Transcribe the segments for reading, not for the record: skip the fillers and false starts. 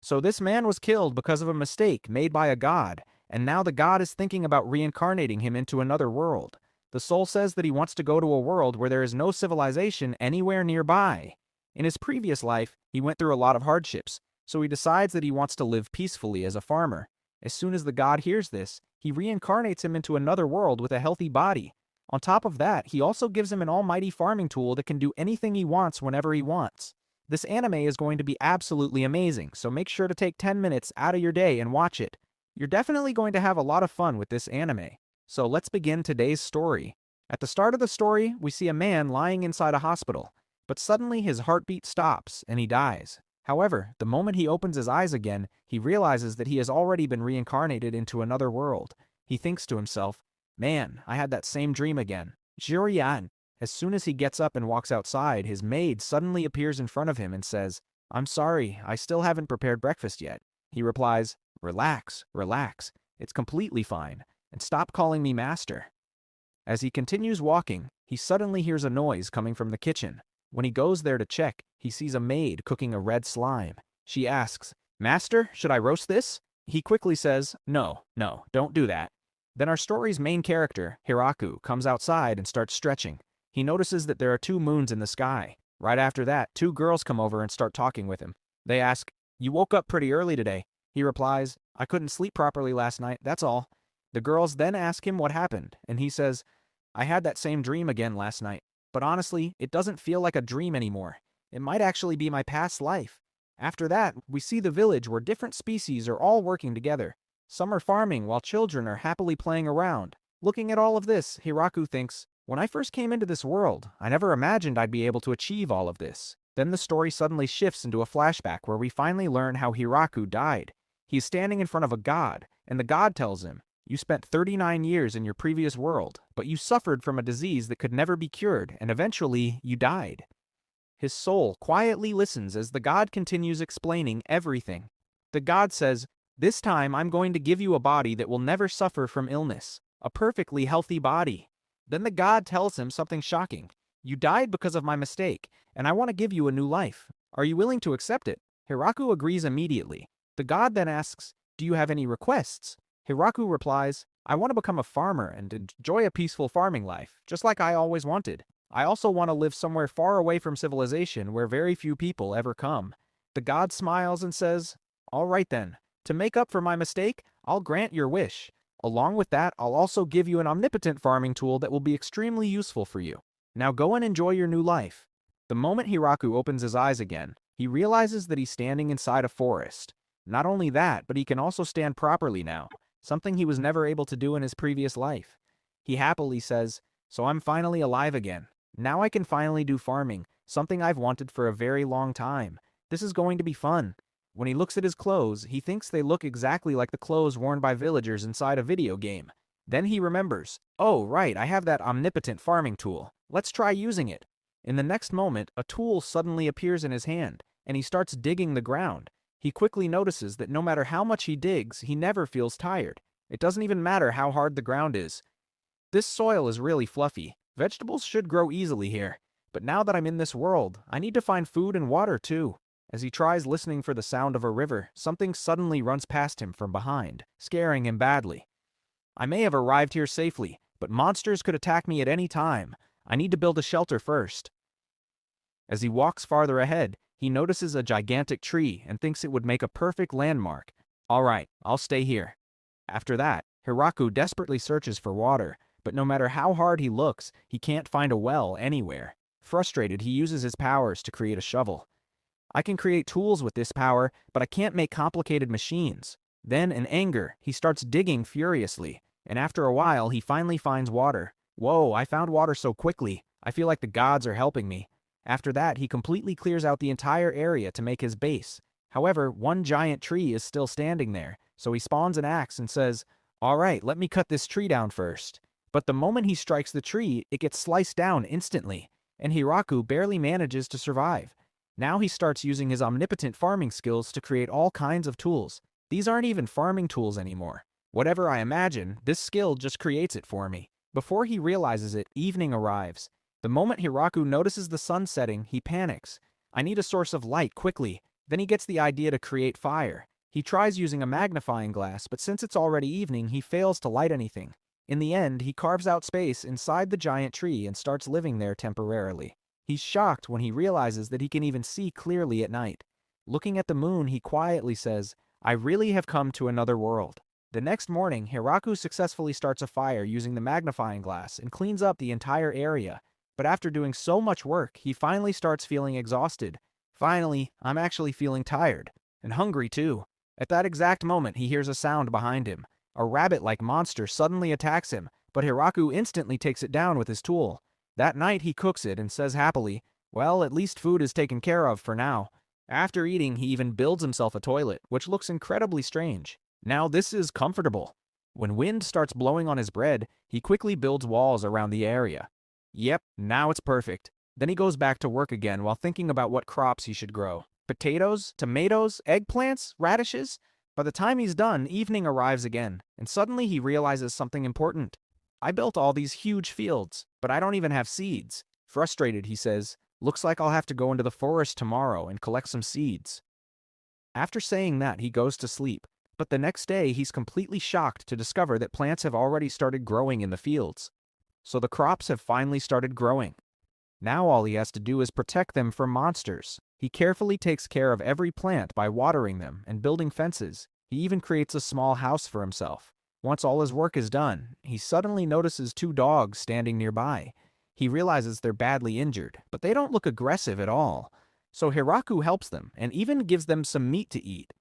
So this man was killed because of a mistake made by a god, and now the god is thinking about reincarnating him into another world. The soul says that he wants to go to a world where there is no civilization anywhere nearby. In his previous life, he went through a lot of hardships, so he decides that he wants to live peacefully as a farmer. As soon as the god hears this, he reincarnates him into another world with a healthy body. On top of that, he also gives him an almighty farming tool that can do anything he wants whenever he wants. This anime is going to be absolutely amazing, so make sure to take 10 minutes out of your day and watch it. You're definitely going to have a lot of fun with this anime. So let's begin today's story. At the start of the story, we see a man lying inside a hospital, but suddenly his heartbeat stops and he dies. However, the moment he opens his eyes again, he realizes that he has already been reincarnated into another world. He thinks to himself, "Man, I had that same dream again." Jirian. As soon as he gets up and walks outside, his maid suddenly appears in front of him and says, "I'm sorry, I still haven't prepared breakfast yet." He replies, "Relax, relax, it's completely fine, and stop calling me master." As he continues walking, he suddenly hears a noise coming from the kitchen. When he goes there to check, he sees a maid cooking a red slime. She asks, "Master, should I roast this?" He quickly says, "No, no, don't do that." Then our story's main character, Hiraku, comes outside and starts stretching. He notices that there are two moons in the sky. Right after that, two girls come over and start talking with him. They ask, "You woke up pretty early today." He replies, "I couldn't sleep properly last night, that's all." The girls then ask him what happened, and he says, "I had that same dream again last night, but honestly, it doesn't feel like a dream anymore. It might actually be my past life." After that, we see the village where different species are all working together. Some are farming while children are happily playing around. Looking at all of this, Hiraku thinks, "When I first came into this world, I never imagined I'd be able to achieve all of this." Then the story suddenly shifts into a flashback where we finally learn how Hiraku died. He's standing in front of a god, and the god tells him, "You spent 39 years in your previous world, but you suffered from a disease that could never be cured, and eventually you died." His soul quietly listens as the god continues explaining everything. The god says, "This time I'm going to give you a body that will never suffer from illness, a perfectly healthy body." Then the god tells him something shocking. "You died because of my mistake, and I want to give you a new life. Are you willing to accept it?" Hiraku agrees immediately. The god then asks, "Do you have any requests?" Hiraku replies, "I want to become a farmer and enjoy a peaceful farming life, just like I always wanted. I also want to live somewhere far away from civilization where very few people ever come." The god smiles and says, "All right then. To make up for my mistake, I'll grant your wish. Along with that, I'll also give you an omnipotent farming tool that will be extremely useful for you. Now go and enjoy your new life." The moment Hiraku opens his eyes again, he realizes that he's standing inside a forest. Not only that, but he can also stand properly now, something he was never able to do in his previous life. He happily says, "So I'm finally alive again. Now I can finally do farming, something I've wanted for a very long time. This is going to be fun." When he looks at his clothes, he thinks they look exactly like the clothes worn by villagers inside a video game. Then he remembers, "Oh right, I have that omnipotent farming tool. Let's try using it." In the next moment, a tool suddenly appears in his hand, and he starts digging the ground. He quickly notices that no matter how much he digs, he never feels tired. It doesn't even matter how hard the ground is. This soil is really fluffy. Vegetables should grow easily here. But now that I'm in this world, I need to find food and water too. As he tries listening for the sound of a river, something suddenly runs past him from behind, scaring him badly. "I may have arrived here safely, but monsters could attack me at any time. I need to build a shelter first." As he walks farther ahead, he notices a gigantic tree and thinks it would make a perfect landmark. "All right, I'll stay here." After that, Hiraku desperately searches for water, but no matter how hard he looks, he can't find a well anywhere. Frustrated, he uses his powers to create a shovel. "I can create tools with this power, but I can't make complicated machines." Then, in anger, he starts digging furiously, and after a while, he finally finds water. "Whoa, I found water so quickly. I feel like the gods are helping me." After that, he completely clears out the entire area to make his base. However, one giant tree is still standing there, so he spawns an axe and says, "All right, let me cut this tree down first." But the moment he strikes the tree, it gets sliced down instantly, and Hiraku barely manages to survive. Now he starts using his omnipotent farming skills to create all kinds of tools. These aren't even farming tools anymore. Whatever I imagine, this skill just creates it for me. Before he realizes it, evening arrives. The moment Hiraku notices the sun setting, he panics. "I need a source of light quickly." Then he gets the idea to create fire. He tries using a magnifying glass, but since it's already evening, he fails to light anything. In the end, he carves out space inside the giant tree and starts living there temporarily. He's shocked when he realizes that he can even see clearly at night. Looking at the moon, he quietly says, "I really have come to another world." The next morning, Hiraku successfully starts a fire using the magnifying glass and cleans up the entire area. But after doing so much work, he finally starts feeling exhausted. "Finally, I'm actually feeling tired. And hungry too." At that exact moment, he hears a sound behind him. A rabbit-like monster suddenly attacks him, but Hiraku instantly takes it down with his tool. That night, he cooks it and says happily, "Well, at least food is taken care of for now." After eating, he even builds himself a toilet, which looks incredibly strange. Now this is comfortable. When wind starts blowing on his bread, he quickly builds walls around the area. Yep, now it's perfect. Then he goes back to work again while thinking about what crops he should grow. Potatoes, tomatoes, eggplants, radishes? By the time he's done, evening arrives again, and suddenly he realizes something important. "I built all these huge fields, but I don't even have seeds." Frustrated, he says, "Looks like I'll have to go into the forest tomorrow and collect some seeds." After saying that, he goes to sleep. But the next day, he's completely shocked to discover that plants have already started growing in the fields. So the crops have finally started growing. Now all he has to do is protect them from monsters. He carefully takes care of every plant by watering them and building fences. He even creates a small house for himself. Once all his work is done, he suddenly notices two dogs standing nearby. He realizes they're badly injured, but they don't look aggressive at all. So Hiraku helps them and even gives them some meat to eat.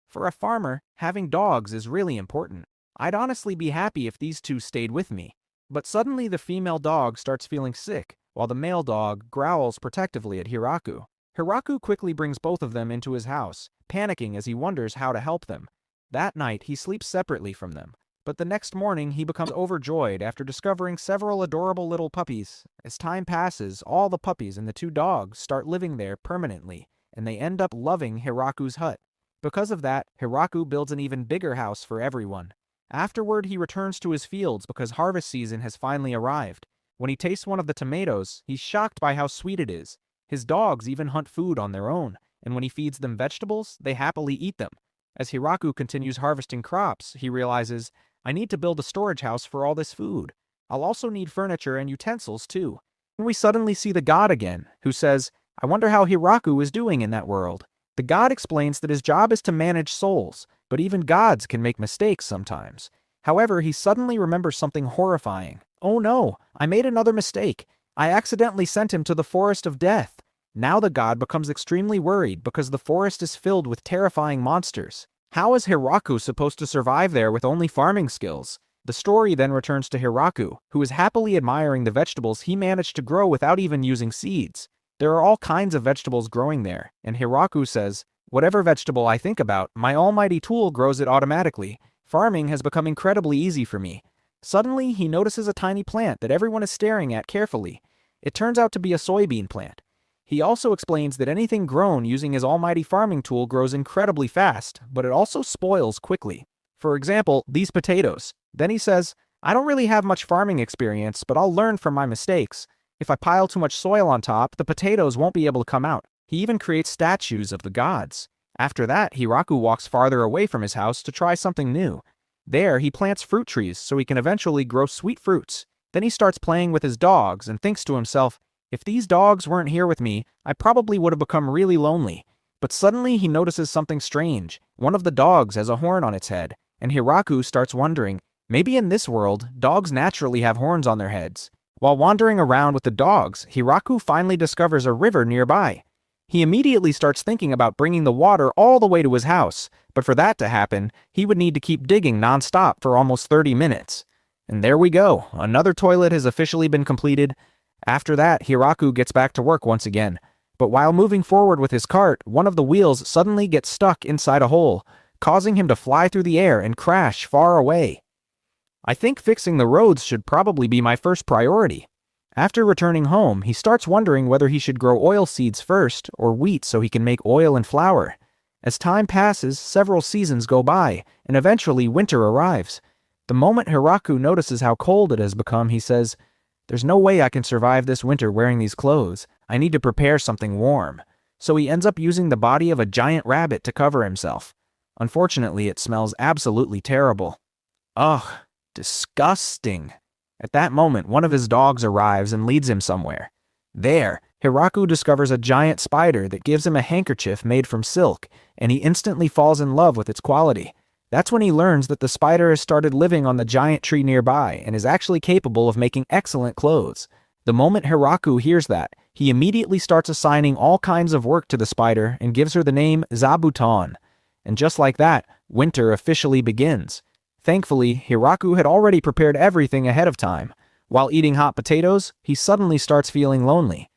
For a farmer, having dogs is really important. I'd honestly be happy if these two stayed with me. But suddenly the female dog starts feeling sick, while the male dog growls protectively at Hiraku. Hiraku quickly brings both of them into his house, panicking as he wonders how to help them. That night, he sleeps separately from them. But the next morning, he becomes overjoyed after discovering several adorable little puppies. As time passes, all the puppies and the two dogs start living there permanently, and they end up loving Hiraku's hut. Because of that, Hiraku builds an even bigger house for everyone. Afterward, he returns to his fields because harvest season has finally arrived. When he tastes one of the tomatoes, he's shocked by how sweet it is. His dogs even hunt food on their own, and when he feeds them vegetables, they happily eat them. As Hiraku continues harvesting crops, he realizes, "I need to build a storage house for all this food. I'll also need furniture and utensils too." And we suddenly see the god again, who says, "I wonder how Hiraku is doing in that world." The god explains that his job is to manage souls, but even gods can make mistakes sometimes. However, he suddenly remembers something horrifying. "Oh no, I made another mistake. I accidentally sent him to the forest of death." Now the god becomes extremely worried because the forest is filled with terrifying monsters. How is Hiraku supposed to survive there with only farming skills? The story then returns to Hiraku, who is happily admiring the vegetables he managed to grow without even using seeds. There are all kinds of vegetables growing there, and Hiraku says, "Whatever vegetable I think about, my almighty tool grows it automatically. Farming has become incredibly easy for me." Suddenly, he notices a tiny plant that everyone is staring at carefully. It turns out to be a soybean plant. He also explains that anything grown using his almighty farming tool grows incredibly fast, but it also spoils quickly. For example, these potatoes. Then he says, "I don't really have much farming experience, but I'll learn from my mistakes. If I pile too much soil on top, the potatoes won't be able to come out." He even creates statues of the gods. After that, Hiraku walks farther away from his house to try something new. There, he plants fruit trees so he can eventually grow sweet fruits. Then he starts playing with his dogs and thinks to himself, "If these dogs weren't here with me, I probably would have become really lonely." But suddenly he notices something strange. One of the dogs has a horn on its head, and Hiraku starts wondering, maybe in this world, dogs naturally have horns on their heads. While wandering around with the dogs, Hiraku finally discovers a river nearby. He immediately starts thinking about bringing the water all the way to his house, but for that to happen, he would need to keep digging nonstop for almost 30 minutes. And there we go, another toilet has officially been completed. After that, Hiraku gets back to work once again. But while moving forward with his cart, one of the wheels suddenly gets stuck inside a hole, causing him to fly through the air and crash far away. I think fixing the roads should probably be my first priority. After returning home, he starts wondering whether he should grow oil seeds first or wheat so he can make oil and flour. As time passes, several seasons go by, and eventually winter arrives. The moment Hiraku notices how cold it has become, he says, "There's no way I can survive this winter wearing these clothes. I need to prepare something warm." so he ends up using the body of a giant rabbit to cover himself. Unfortunately, it smells absolutely terrible. Ugh, disgusting. At that moment, one of his dogs arrives and leads him somewhere. There, Hiraku discovers a giant spider that gives him a handkerchief made from silk, and he instantly falls in love with its quality. That's when he learns that the spider has started living on the giant tree nearby and is actually capable of making excellent clothes. The moment Hiraku hears that, he immediately starts assigning all kinds of work to the spider and gives her the name Zabuton. And just like that, winter officially begins. Thankfully, Hiraku had already prepared everything ahead of time. While eating hot potatoes, he suddenly starts feeling lonely.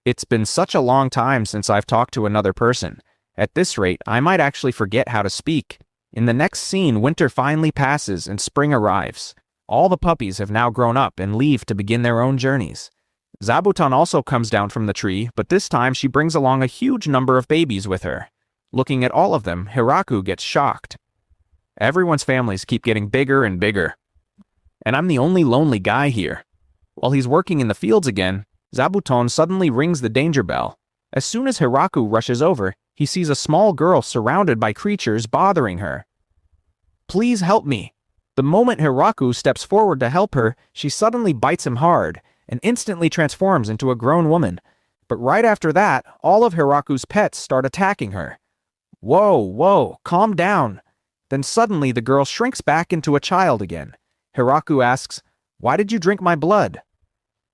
It's been such a long time since I've talked to another person. At this rate, I might actually forget how to speak. In the next scene, winter finally passes and spring arrives. All the puppies have now grown up and leave to begin their own journeys. Zabuton also comes down from the tree, but this time she brings along a huge number of babies with her. Looking at all of them, Hiraku gets shocked. Everyone's families keep getting bigger and bigger. And I'm the only lonely guy here. While he's working in the fields again, Zabuton suddenly rings the danger bell. As soon as Hiraku rushes over, he sees a small girl surrounded by creatures bothering her. Please help me. The moment Hiraku steps forward to help her, she suddenly bites him hard and instantly transforms into a grown woman. But right after that, all of Hiraku's pets start attacking her. Whoa, calm down. Then suddenly the girl shrinks back into a child again. Hiraku asks, "Why did you drink my blood?"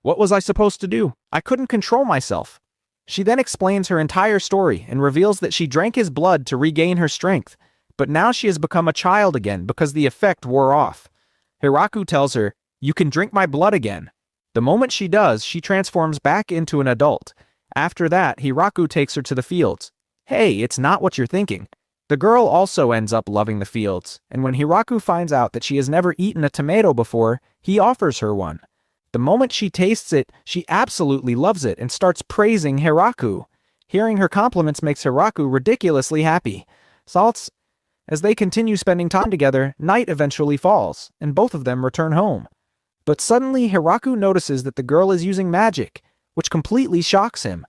"What was I supposed to do? I couldn't control myself." She then explains her entire story and reveals that she drank his blood to regain her strength, but now she has become a child again because the effect wore off. Hiraku tells her, "You can drink my blood again." The moment she does, she transforms back into an adult. After that, Hiraku takes her to the fields. Hey, it's not what you're thinking. The girl also ends up loving the fields, and when Hiraku finds out that she has never eaten a tomato before, he offers her one. The moment she tastes it, she absolutely loves it and starts praising Hiraku. Hearing her compliments makes Hiraku ridiculously happy. As they continue spending time together, night eventually falls, and both of them return home. But suddenly, Hiraku notices that the girl is using magic, which completely shocks him.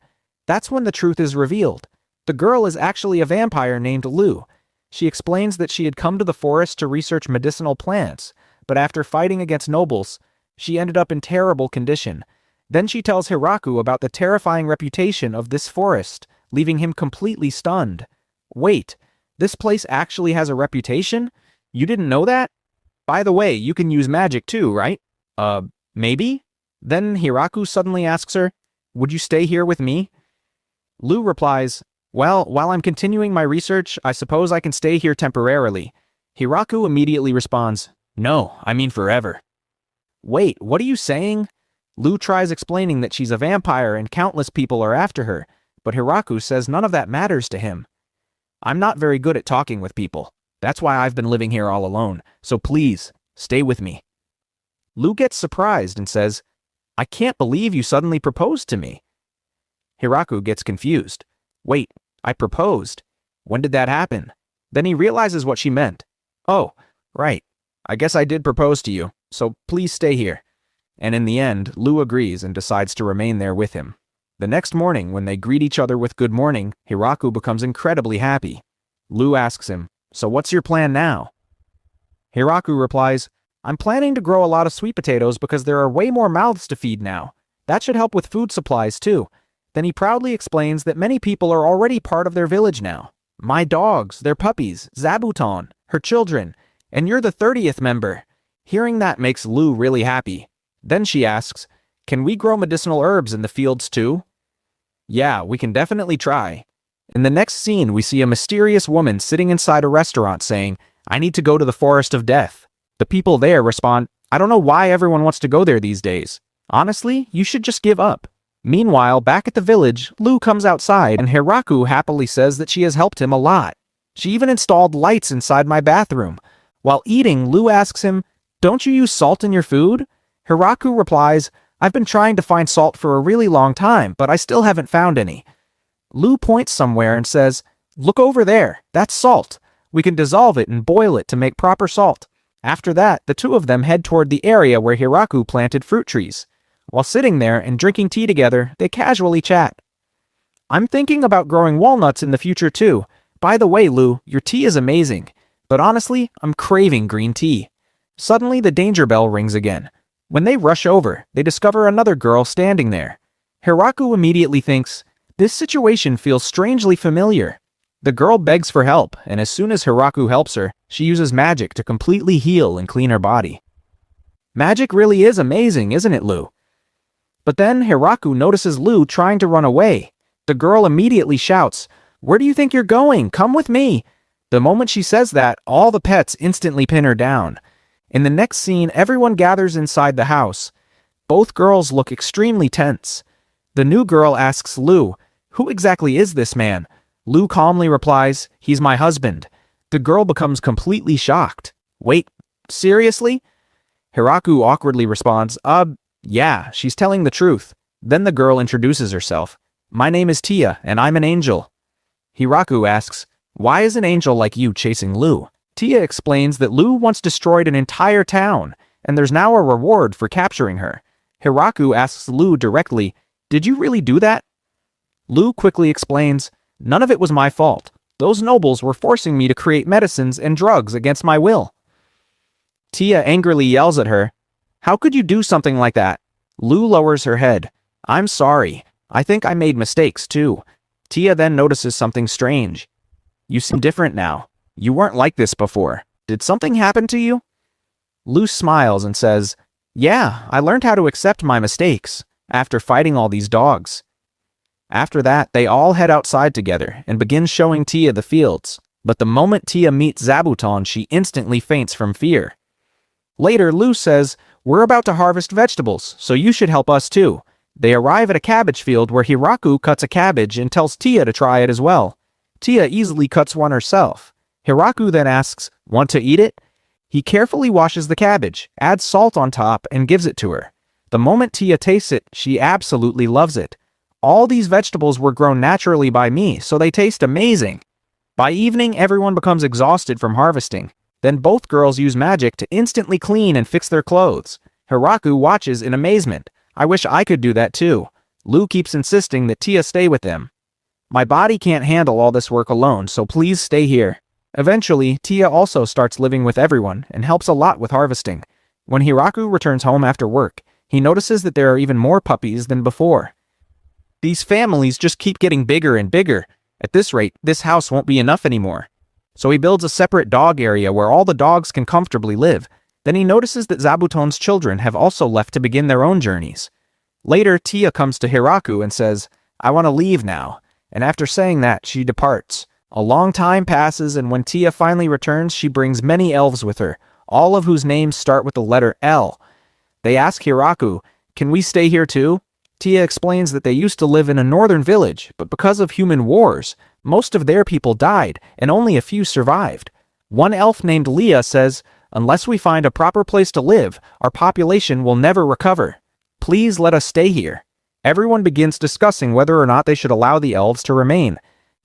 That's when the truth is revealed. The girl is actually a vampire named Lu. She explains that she had come to the forest to research medicinal plants, but after fighting against nobles, she ended up in terrible condition. Then she tells Hiraku about the terrifying reputation of this forest, leaving him completely stunned. Wait, this place actually has a reputation? You didn't know that? By the way, you can use magic too, right? Maybe? Then Hiraku suddenly asks her, "Would you stay here with me?" Lu replies, "Well, while I'm continuing my research, I suppose I can stay here temporarily." Hiraku immediately responds, "No, I mean forever." Wait, what are you saying? Lu tries explaining that she's a vampire and countless people are after her, but Hiraku says none of that matters to him. "I'm not very good at talking with people. That's why I've been living here all alone, so please, stay with me." Lu gets surprised and says, "I can't believe you suddenly proposed to me." Hiraku gets confused. Wait, I proposed? When did that happen? Then he realizes what she meant. Oh, right. I guess I did propose to you, so please stay here. And in the end, Lu agrees and decides to remain there with him. The next morning, when they greet each other with good morning, Hiraku becomes incredibly happy. Lu asks him, "So what's your plan now?" Hiraku replies, "I'm planning to grow a lot of sweet potatoes because there are way more mouths to feed now. That should help with food supplies too." Then he proudly explains that many people are already part of their village now. My dogs, their puppies, Zabuton, her children, and you're the 30th member. Hearing that makes Lu really happy. Then she asks, "Can we grow medicinal herbs in the fields too?" "Yeah, we can definitely try." In the next scene, we see a mysterious woman sitting inside a restaurant saying, "I need to go to the Forest of Death." The people there respond, "I don't know why everyone wants to go there these days. Honestly, you should just give up." Meanwhile, back at the village, Lu comes outside and Hiraku happily says that she has helped him a lot. "She even installed lights inside my bathroom." While eating, Lu asks him, "Don't you use salt in your food?" Hiraku replies, "I've been trying to find salt for a really long time, but I still haven't found any." Lu points somewhere and says, "Look over there, that's salt. We can dissolve it and boil it to make proper salt." After that, the two of them head toward the area where Hiraku planted fruit trees. While sitting there and drinking tea together, they casually chat. I'm thinking about growing walnuts in the future too. By the way, Lou, your tea is amazing. But honestly, I'm craving green tea. Suddenly, the danger bell rings again. When they rush over, they discover another girl standing there. Hiraku immediately thinks, this situation feels strangely familiar. The girl begs for help, and as soon as Hiraku helps her, she uses magic to completely heal and clean her body. Magic really is amazing, isn't it, Lou? But then Hiraku notices Lou trying to run away. The girl immediately shouts, "Where do you think you're going? Come with me!" The moment she says that, all the pets instantly pin her down. In the next scene, everyone gathers inside the house. Both girls look extremely tense. The new girl asks Lou, "Who exactly is this man?" Lou calmly replies, "He's my husband." The girl becomes completely shocked. "Wait, seriously?" Hiraku awkwardly responds, yeah, she's telling the truth." Then the girl introduces herself. "My name is Tia, and I'm an angel." Hiraku asks, "Why is an angel like you chasing Lou?" Tia explains that Lou once destroyed an entire town, and there's now a reward for capturing her. Hiraku asks Lou directly, "Did you really do that?" Lou quickly explains, "None of it was my fault. Those nobles were forcing me to create medicines and drugs against my will." Tia angrily yells at her, "How could you do something like that?" Lou lowers her head. "I'm sorry. I think I made mistakes too." Tia then notices something strange. "You seem different now. You weren't like this before. Did something happen to you?" Lou smiles and says, "Yeah, I learned how to accept my mistakes after fighting all these dogs." After that, they all head outside together and begin showing Tia the fields. But the moment Tia meets Zabuton, she instantly faints from fear. Later, Lou says, "We're about to harvest vegetables, so you should help us too." They arrive at a cabbage field where Hiraku cuts a cabbage and tells Tia to try it as well. Tia easily cuts one herself. Hiraku then asks, "Want to eat it?" He carefully washes the cabbage, adds salt on top, and gives it to her. The moment Tia tastes it, she absolutely loves it. "All these vegetables were grown naturally by me, so they taste amazing." By evening, everyone becomes exhausted from harvesting. Then both girls use magic to instantly clean and fix their clothes. Hiraku watches in amazement. "I wish I could do that too." Lou keeps insisting that Tia stay with them. "My body can't handle all this work alone, so please stay here." Eventually, Tia also starts living with everyone and helps a lot with harvesting. When Hiraku returns home after work, he notices that there are even more puppies than before. These families just keep getting bigger and bigger. At this rate, this house won't be enough anymore. So he builds a separate dog area where all the dogs can comfortably live. Then he notices that Zabuton's children have also left to begin their own journeys. Later, Tia comes to Hiraku and says, "I want to leave now." And after saying that, she departs. A long time passes, and when Tia finally returns, she brings many elves with her, all of whose names start with the letter L. They ask Hiraku, "Can we stay here too?" Tia explains that they used to live in a northern village, but because of human wars, most of their people died, and only a few survived. One elf named Leah says, "Unless we find a proper place to live, our population will never recover. Please let us stay here." Everyone begins discussing whether or not they should allow the elves to remain.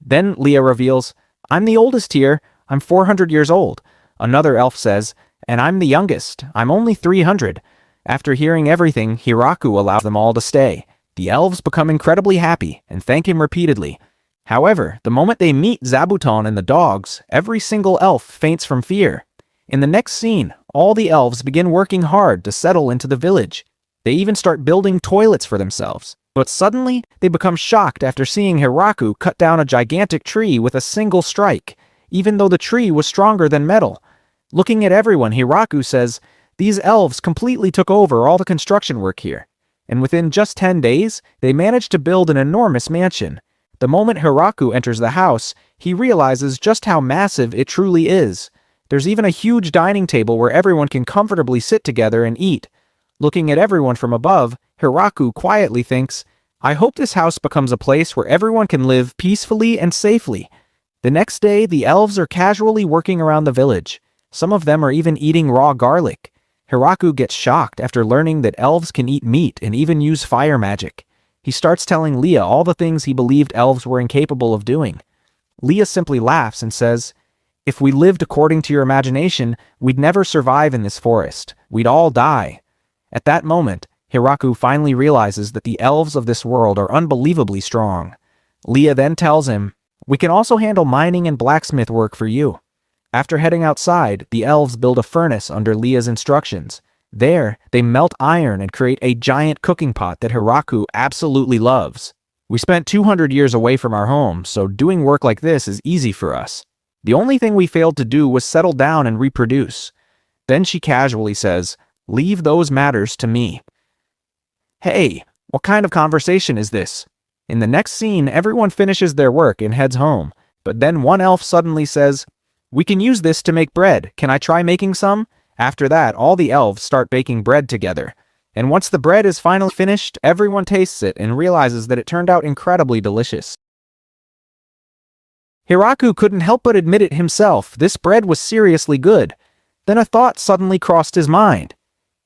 Then Leah reveals, "I'm the oldest here. I'm 400 years old." Another elf says, "And I'm the youngest. I'm only 300. After hearing everything, Hiraku allows them all to stay. The elves become incredibly happy and thank him repeatedly. However, the moment they meet Zabuton and the dogs, every single elf faints from fear. In the next scene, all the elves begin working hard to settle into the village. They even start building toilets for themselves. But suddenly, they become shocked after seeing Hiraku cut down a gigantic tree with a single strike, even though the tree was stronger than metal. Looking at everyone, Hiraku says, "These elves completely took over all the construction work here." And within just 10 days, they managed to build an enormous mansion. The moment Hiraku enters the house, he realizes just how massive it truly is. There's even a huge dining table where everyone can comfortably sit together and eat. Looking at everyone from above, Hiraku quietly thinks, "I hope this house becomes a place where everyone can live peacefully and safely." The next day, the elves are casually working around the village. Some of them are even eating raw garlic. Hiraku gets shocked after learning that elves can eat meat and even use fire magic. He starts telling Leah all the things he believed elves were incapable of doing. Leah simply laughs and says, "If we lived according to your imagination, we'd never survive in this forest. We'd all die." At that moment, Hiraku finally realizes that the elves of this world are unbelievably strong. Leah then tells him, "We can also handle mining and blacksmith work for you." After heading outside, the elves build a furnace under Leah's instructions. There, they melt iron and create a giant cooking pot that Hiraku absolutely loves. "We spent 200 years away from our home, so doing work like this is easy for us. The only thing we failed to do was settle down and reproduce." Then she casually says, "Leave those matters to me." Hey, what kind of conversation is this? In the next scene, everyone finishes their work and heads home, but then one elf suddenly says, "We can use this to make bread. Can I try making some?" After that, all the elves start baking bread together. And once the bread is finally finished, everyone tastes it and realizes that it turned out incredibly delicious. Hiraku couldn't help but admit it himself. This bread was seriously good. Then a thought suddenly crossed his mind.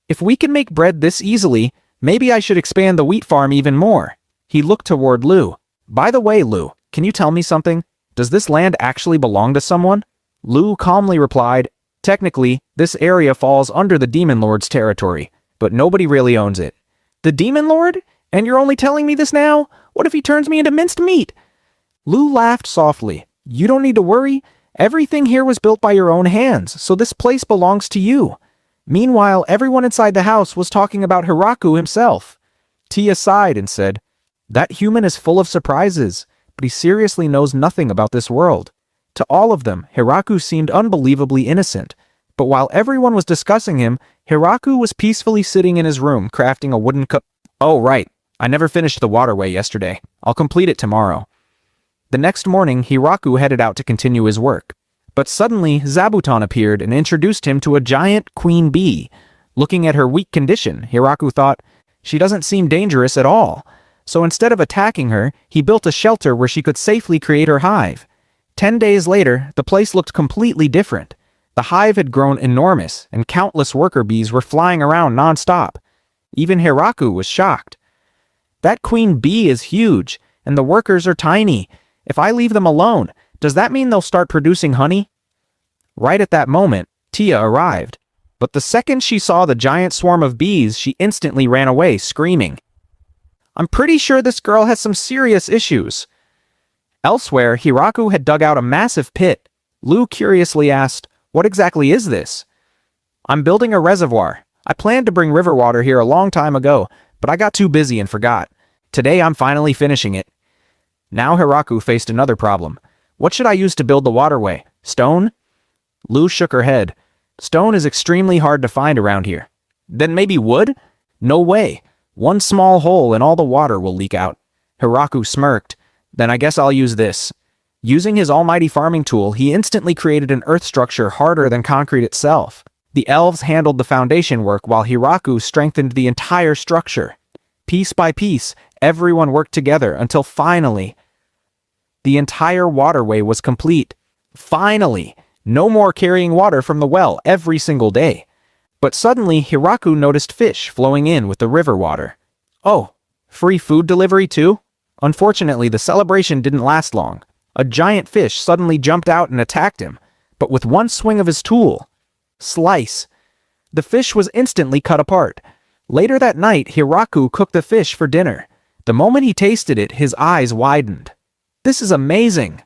If we can make bread this easily, maybe I should expand the wheat farm even more. He looked toward Lou. "By the way, Lou, can you tell me something? Does this land actually belong to someone?" Lou calmly replied, "Technically, this area falls under the Demon Lord's territory, but nobody really owns it." "The Demon Lord? And you're only telling me this now? What if he turns me into minced meat?" Lou laughed softly. "You don't need to worry. Everything here was built by your own hands, so this place belongs to you." Meanwhile, everyone inside the house was talking about Hiraku himself. Tia sighed and said, "That human is full of surprises, but he seriously knows nothing about this world." To all of them, Hiraku seemed unbelievably innocent, but while everyone was discussing him, Hiraku was peacefully sitting in his room crafting a wooden cup. "Oh, right. I never finished the waterway yesterday. I'll complete it tomorrow." The next morning, Hiraku headed out to continue his work. But suddenly, Zabuton appeared and introduced him to a giant queen bee. Looking at her weak condition, Hiraku thought, "She doesn't seem dangerous at all." So instead of attacking her, he built a shelter where she could safely create her hive. 10 days later, the place looked completely different. The hive had grown enormous, and countless worker bees were flying around non-stop. Even Hiraku was shocked. "That queen bee is huge, and the workers are tiny. If I leave them alone, does that mean they'll start producing honey?" Right at that moment, Tia arrived. But the second she saw the giant swarm of bees, she instantly ran away, screaming, "I'm pretty sure this girl has some serious issues." Elsewhere, Hiraku had dug out a massive pit. Lou curiously asked, "What exactly is this?" "I'm building a reservoir. I planned to bring river water here a long time ago, but I got too busy and forgot. Today I'm finally finishing it." Now Hiraku faced another problem. What should I use to build the waterway? Stone? Lou shook her head. "Stone is extremely hard to find around here." "Then maybe wood?" "No way. One small hole and all the water will leak out." Hiraku smirked. "Then I guess I'll use this." Using his almighty farming tool, he instantly created an earth structure harder than concrete itself. The elves handled the foundation work while Hiraku strengthened the entire structure. Piece by piece, everyone worked together until finally, the entire waterway was complete. Finally! No more carrying water from the well every single day. But suddenly, Hiraku noticed fish flowing in with the river water. "Oh, free food delivery too?" Unfortunately, the celebration didn't last long. A giant fish suddenly jumped out and attacked him, but with one swing of his tool, slice, the fish was instantly cut apart. Later that night, Hiraku cooked the fish for dinner. The moment he tasted it, his eyes widened. "This is amazing!"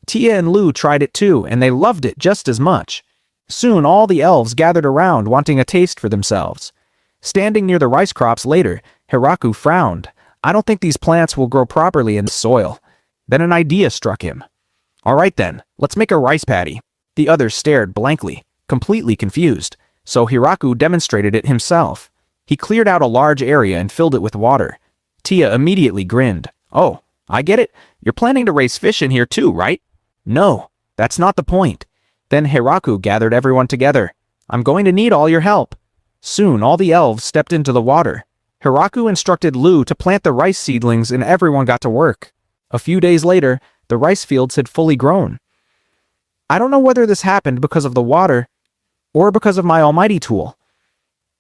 Tia and Lou tried it too, and they loved it just as much. Soon all the elves gathered around wanting a taste for themselves. Standing near the rice crops later, Hiraku frowned. "I don't think these plants will grow properly in the soil." Then an idea struck him. "All right then, let's make a rice paddy." The others stared blankly, completely confused, so Hiraku demonstrated it himself. He cleared out a large area and filled it with water. Tia immediately grinned. "Oh, I get it. You're planning to raise fish in here too, right?" "No, that's not the point." Then Hiraku gathered everyone together. "I'm going to need all your help." Soon all the elves stepped into the water. Hiraku instructed Lou to plant the rice seedlings and everyone got to work. A few days later, the rice fields had fully grown. I don't know whether this happened because of the water or because of my almighty tool.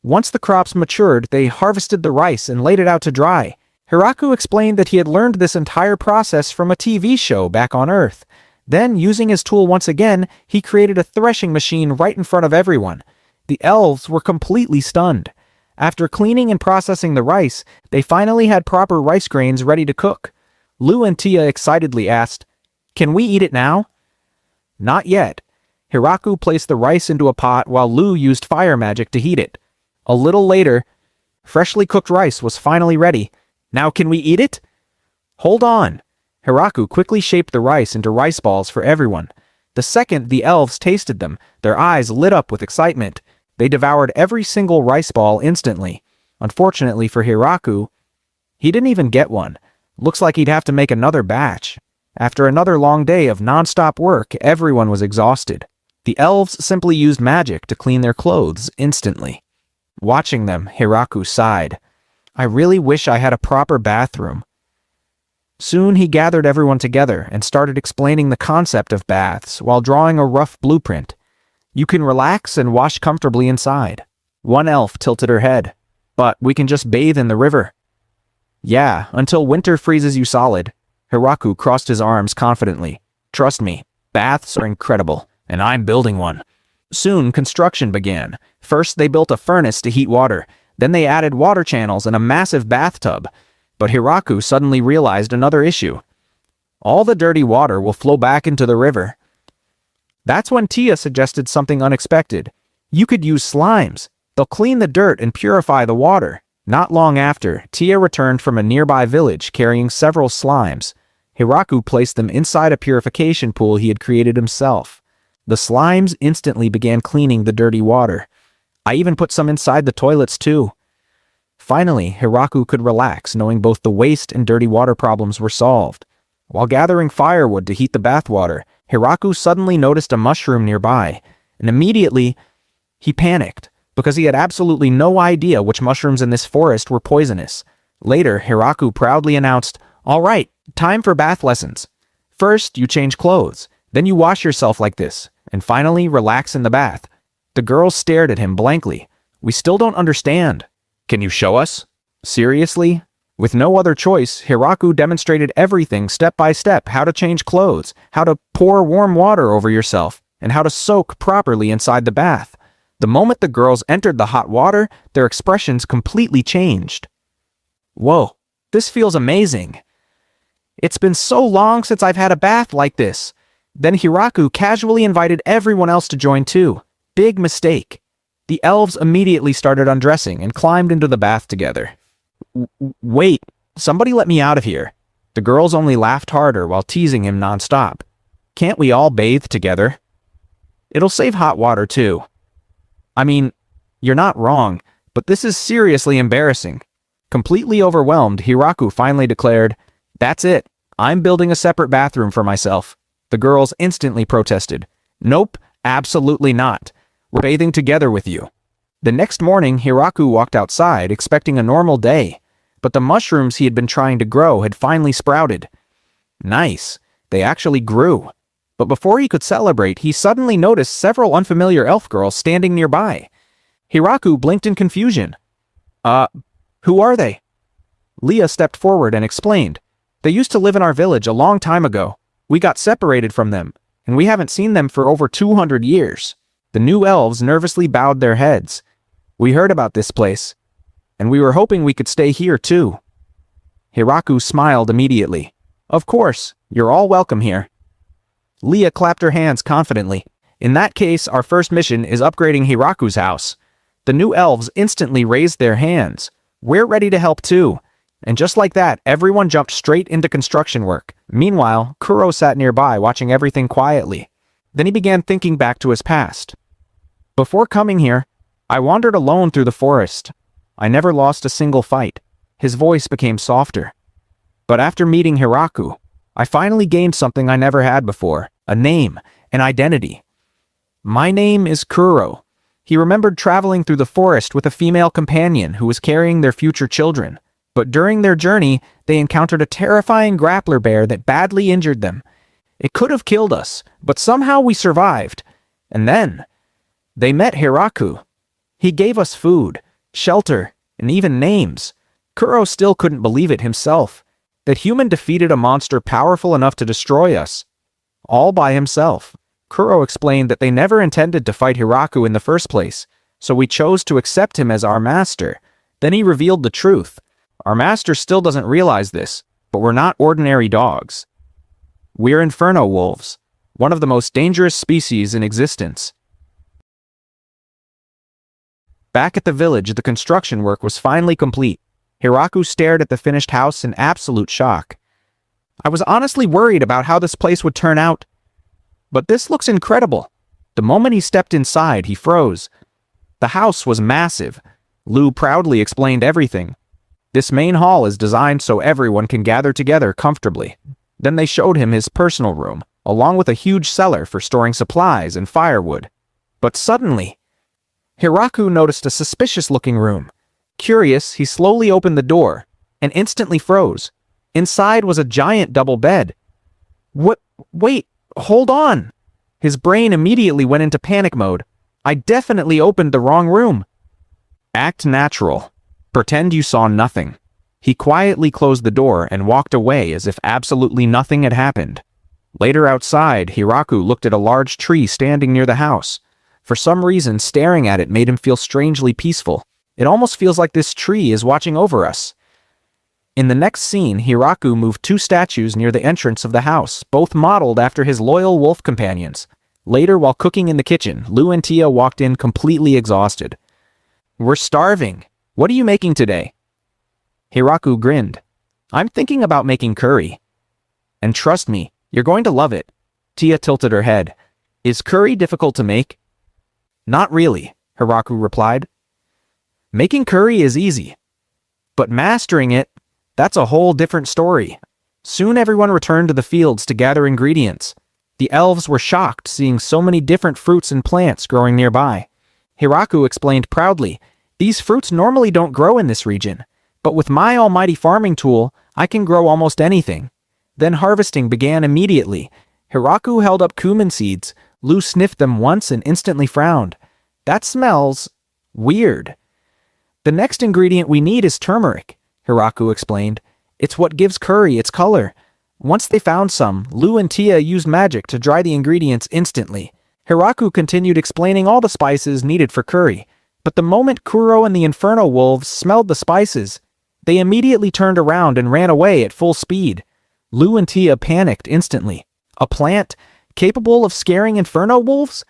Once the crops matured, they harvested the rice and laid it out to dry. Hiraku explained that he had learned this entire process from a TV show back on Earth. Then, using his tool once again, he created a threshing machine right in front of everyone. The elves were completely stunned. After cleaning and processing the rice, they finally had proper rice grains ready to cook. Lu and Tia excitedly asked, "Can we eat it now?" Not yet. Hiraku placed the rice into a pot while Lu used fire magic to heat it. A little later, freshly cooked rice was finally ready. "Now can we eat it?" "Hold on." Hiraku quickly shaped the rice into rice balls for everyone. The second the elves tasted them, their eyes lit up with excitement. They devoured every single rice ball instantly. Unfortunately for Hiraku, he didn't even get one. Looks like he'd have to make another batch. After another long day of non-stop work, everyone was exhausted. The elves simply used magic to clean their clothes instantly. Watching them, Hiraku sighed. "I really wish I had a proper bathroom." Soon he gathered everyone together and started explaining the concept of baths while drawing a rough blueprint. "You can relax and wash comfortably inside." One elf tilted her head. "But we can just bathe in the river." "Yeah, until winter freezes you solid." Hiraku crossed his arms confidently. "Trust me, baths are incredible, and I'm building one." Soon construction began. First they built a furnace to heat water, then they added water channels and a massive bathtub. But Hiraku suddenly realized another issue. All the dirty water will flow back into the river. That's when Tia suggested something unexpected. "You could use slimes. They'll clean the dirt and purify the water." Not long after, Tia returned from a nearby village carrying several slimes. Hiraku placed them inside a purification pool he had created himself. The slimes instantly began cleaning the dirty water. I even put some inside the toilets too. Finally, Hiraku could relax, knowing both the waste and dirty water problems were solved. While gathering firewood to heat the bathwater, Hiraku suddenly noticed a mushroom nearby, and immediately he panicked, because he had absolutely no idea which mushrooms in this forest were poisonous. Later, Hiraku proudly announced, "All right, time for bath lessons. First, you change clothes, then you wash yourself like this, and finally relax in the bath." The girls stared at him blankly. "We still don't understand." "Can you show us?" Seriously? With no other choice, Hiraku demonstrated everything step by step: how to change clothes, how to pour warm water over yourself, and how to soak properly inside the bath. The moment the girls entered the hot water, their expressions completely changed. "Whoa, this feels amazing. It's been so long since I've had a bath like this." Then Hiraku casually invited everyone else to join too. Big mistake. The elves immediately started undressing and climbed into the bath together. "Wait, somebody let me out of here." The girls only laughed harder while teasing him nonstop. "Can't we all bathe together? It'll save hot water too." "I mean, you're not wrong, but this is seriously embarrassing." Completely overwhelmed, Hiraku finally declared, "That's it. I'm building a separate bathroom for myself." The girls instantly protested. "Nope, absolutely not. We're bathing together with you." The next morning, Hiraku walked outside expecting a normal day, but the mushrooms he had been trying to grow had finally sprouted. Nice. They actually grew. But before he could celebrate, he suddenly noticed several unfamiliar elf girls standing nearby. Hiraku blinked in confusion. Who are they?" Leah stepped forward and explained. "They used to live in our village a long time ago. We got separated from them, and we haven't seen them for over 200 years. The new elves nervously bowed their heads. "We heard about this place, and we were hoping we could stay here too." Hiraku smiled immediately. "Of course, you're all welcome here." Leah clapped her hands confidently. "In that case, our first mission is upgrading Hiraku's house." The new elves instantly raised their hands. "We're ready to help too." And just like that, everyone jumped straight into construction work. Meanwhile, Kuro sat nearby watching everything quietly. Then he began thinking back to his past. "Before coming here, I wandered alone through the forest. I never lost a single fight." His voice became softer. "But after meeting Hiraku, I finally gained something I never had before: a name, an identity. My name is Kuro." He remembered traveling through the forest with a female companion who was carrying their future children. But during their journey, they encountered a terrifying grappler bear that badly injured them. It could have killed us, but somehow we survived. And then they met Hiraku. He gave us food, shelter, and even names. Kuro still couldn't believe it himself, that human defeated a monster powerful enough to destroy us, all by himself. Kuro explained that they never intended to fight Hiraku in the first place, so we chose to accept him as our master. Then he revealed the truth. Our master still doesn't realize this, but we're not ordinary dogs. We're inferno wolves, one of the most dangerous species in existence. Back at the village, the construction work was finally complete. Hiraku stared at the finished house in absolute shock. I was honestly worried about how this place would turn out. But this looks incredible. The moment he stepped inside, he froze. The house was massive. Lou proudly explained everything. This main hall is designed so everyone can gather together comfortably. Then they showed him his personal room, along with a huge cellar for storing supplies and firewood. But suddenly, Hiraku noticed a suspicious-looking room. Curious, he slowly opened the door, and instantly froze. Inside was a giant double bed. Wait, hold on! His brain immediately went into panic mode. I definitely opened the wrong room. Act natural. Pretend you saw nothing. He quietly closed the door and walked away as if absolutely nothing had happened. Later outside, Hiraku looked at a large tree standing near the house. For some reason, staring at it made him feel strangely peaceful. It almost feels like this tree is watching over us. In the next scene, Hiraku moved 2 statues near the entrance of the house, both modeled after his loyal wolf companions. Later, while cooking in the kitchen, Lou and Tia walked in completely exhausted. "We're starving. What are you making today?" Hiraku grinned. "I'm thinking about making curry. And trust me, you're going to love it." Tia tilted her head. "Is curry difficult to make?" "Not really," Hiraku replied. "Making curry is easy. But mastering it, that's a whole different story." Soon everyone returned to the fields to gather ingredients. The elves were shocked seeing so many different fruits and plants growing nearby. Hiraku explained proudly, "These fruits normally don't grow in this region, but with my almighty farming tool, I can grow almost anything." Then harvesting began immediately. Hiraku held up cumin seeds. Lou sniffed them once and instantly frowned. "That smells weird." "The next ingredient we need is turmeric," Hiraku explained. "It's what gives curry its color." Once they found some, Lou and Tia used magic to dry the ingredients instantly. Hiraku continued explaining all the spices needed for curry. But the moment Kuro and the Inferno Wolves smelled the spices, they immediately turned around and ran away at full speed. Lou and Tia panicked instantly. A plant capable of scaring Inferno Wolves?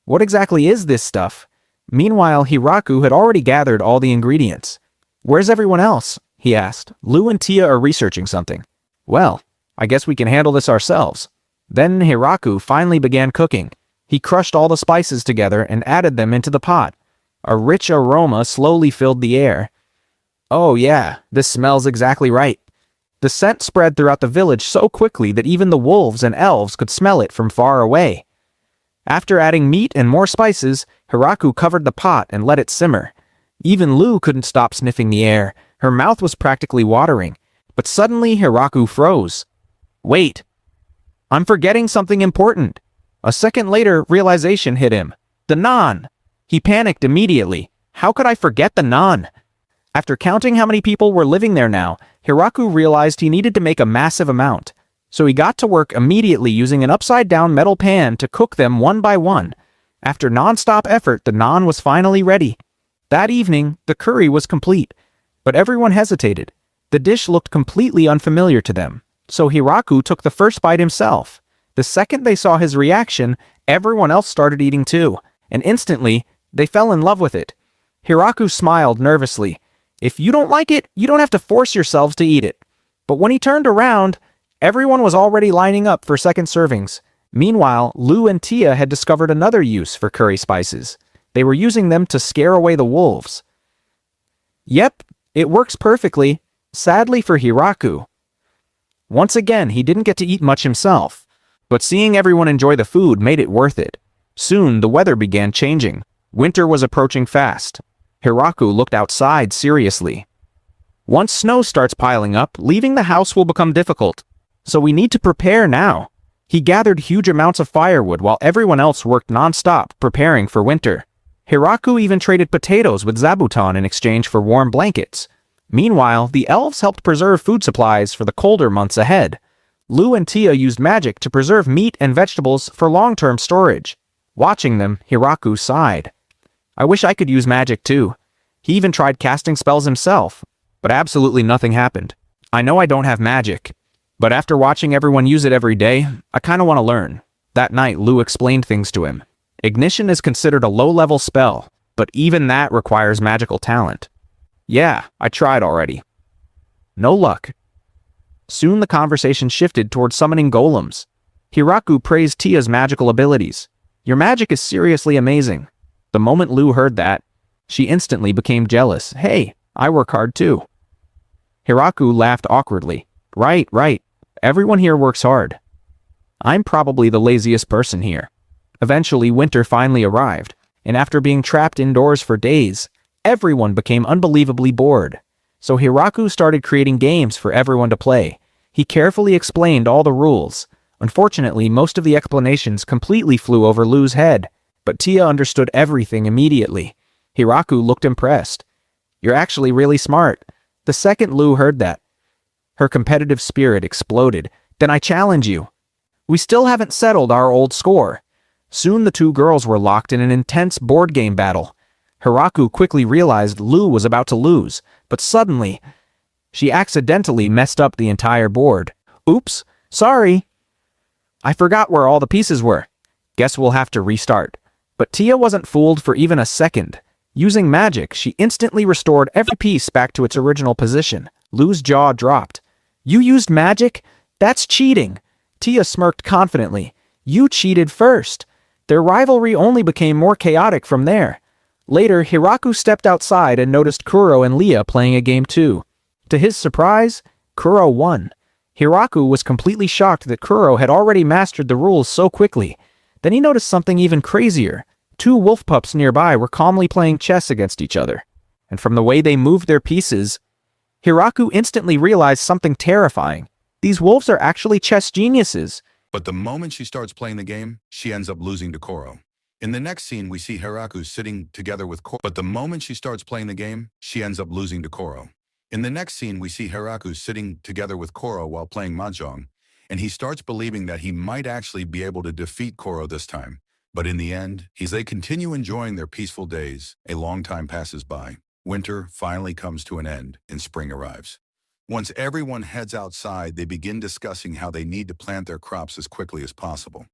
What exactly is this stuff? Meanwhile, Hiraku had already gathered all the ingredients. "Where's everyone else?" he asked. "Lou and Tia are researching something." "Well, I guess we can handle this ourselves." Then Hiraku finally began cooking. He crushed all the spices together and added them into the pot. A rich aroma slowly filled the air. "Oh yeah, this smells exactly right." The scent spread throughout the village so quickly that even the wolves and elves could smell it from far away. After adding meat and more spices, Hiraku covered the pot and let it simmer. Even Lou couldn't stop sniffing the air. Her mouth was practically watering. But suddenly Hiraku froze. "Wait, I'm forgetting something important." A second later, realization hit him. The naan! He panicked immediately. How could I forget the naan? After counting how many people were living there now, Hiraku realized he needed to make a massive amount. So he got to work immediately using an upside-down metal pan to cook them one by one. After non-stop effort, the naan was finally ready. That evening, the curry was complete. But everyone hesitated. The dish looked completely unfamiliar to them. So Hiraku took the first bite himself. The second they saw his reaction, everyone else started eating too. And instantly, they fell in love with it. Hiraku smiled nervously. "If you don't like it, you don't have to force yourselves to eat it." But when he turned around, everyone was already lining up for second servings. Meanwhile, Lou and Tia had discovered another use for curry spices. They were using them to scare away the wolves. Yep, it works perfectly, sadly for Hiraku. Once again, he didn't get to eat much himself, but seeing everyone enjoy the food made it worth it. Soon, the weather began changing. Winter was approaching fast. Hiraku looked outside seriously. Once snow starts piling up, leaving the house will become difficult. So we need to prepare now. He gathered huge amounts of firewood while everyone else worked non-stop, preparing for winter. Hiraku even traded potatoes with Zabuton in exchange for warm blankets. Meanwhile, the elves helped preserve food supplies for the colder months ahead. Lou and Tia used magic to preserve meat and vegetables for long-term storage. Watching them, Hiraku sighed. I wish I could use magic too. He even tried casting spells himself, but absolutely nothing happened. I know I don't have magic, but after watching everyone use it every day, I kinda want to learn. That night, Lou explained things to him. Ignition is considered a low-level spell, but even that requires magical talent. Yeah, I tried already. No luck. Soon the conversation shifted toward summoning golems. Hiraku praised Tia's magical abilities. Your magic is seriously amazing. The moment Lou heard that, she instantly became jealous. Hey, I work hard too. Hiraku laughed awkwardly. Right. Everyone here works hard. I'm probably the laziest person here. Eventually, winter finally arrived, and after being trapped indoors for days, everyone became unbelievably bored. So Hiraku started creating games for everyone to play. He carefully explained all the rules. Unfortunately, most of the explanations completely flew over Lou's head, but Tia understood everything immediately. Hiraku looked impressed. You're actually really smart. The second Lou heard that, her competitive spirit exploded. Then I challenge you. We still haven't settled our old score. Soon the two girls were locked in an intense board game battle. Hiraku quickly realized Lou was about to lose, but suddenly, she accidentally messed up the entire board. Oops, sorry. I forgot where all the pieces were. Guess we'll have to restart. But Tia wasn't fooled for even a second. Using magic, she instantly restored every piece back to its original position. Lou's jaw dropped. You used magic? That's cheating. Tia smirked confidently. You cheated first. Their rivalry only became more chaotic from there. Later, Hiraku stepped outside and noticed Kuro and Lia playing a game too. To his surprise, Kuro won. Hiraku was completely shocked that Kuro had already mastered the rules so quickly. Then he noticed something even crazier. Two wolf pups nearby were calmly playing chess against each other. And from the way they moved their pieces, Hiraku instantly realized something terrifying. These wolves are actually chess geniuses. But the moment she starts playing the game, she ends up losing to Koro. In the next scene, we see Hiraku sitting together with Koro. But the moment she starts playing the game, she ends up losing to Koro. In the next scene, we see Hiraku sitting together with Koro while playing mahjong, and he starts believing that he might actually be able to defeat Koro this time. But in the end, they continue enjoying their peaceful days. A long time passes by. Winter finally comes to an end, and spring arrives. Once everyone heads outside, they begin discussing how they need to plant their crops as quickly as possible.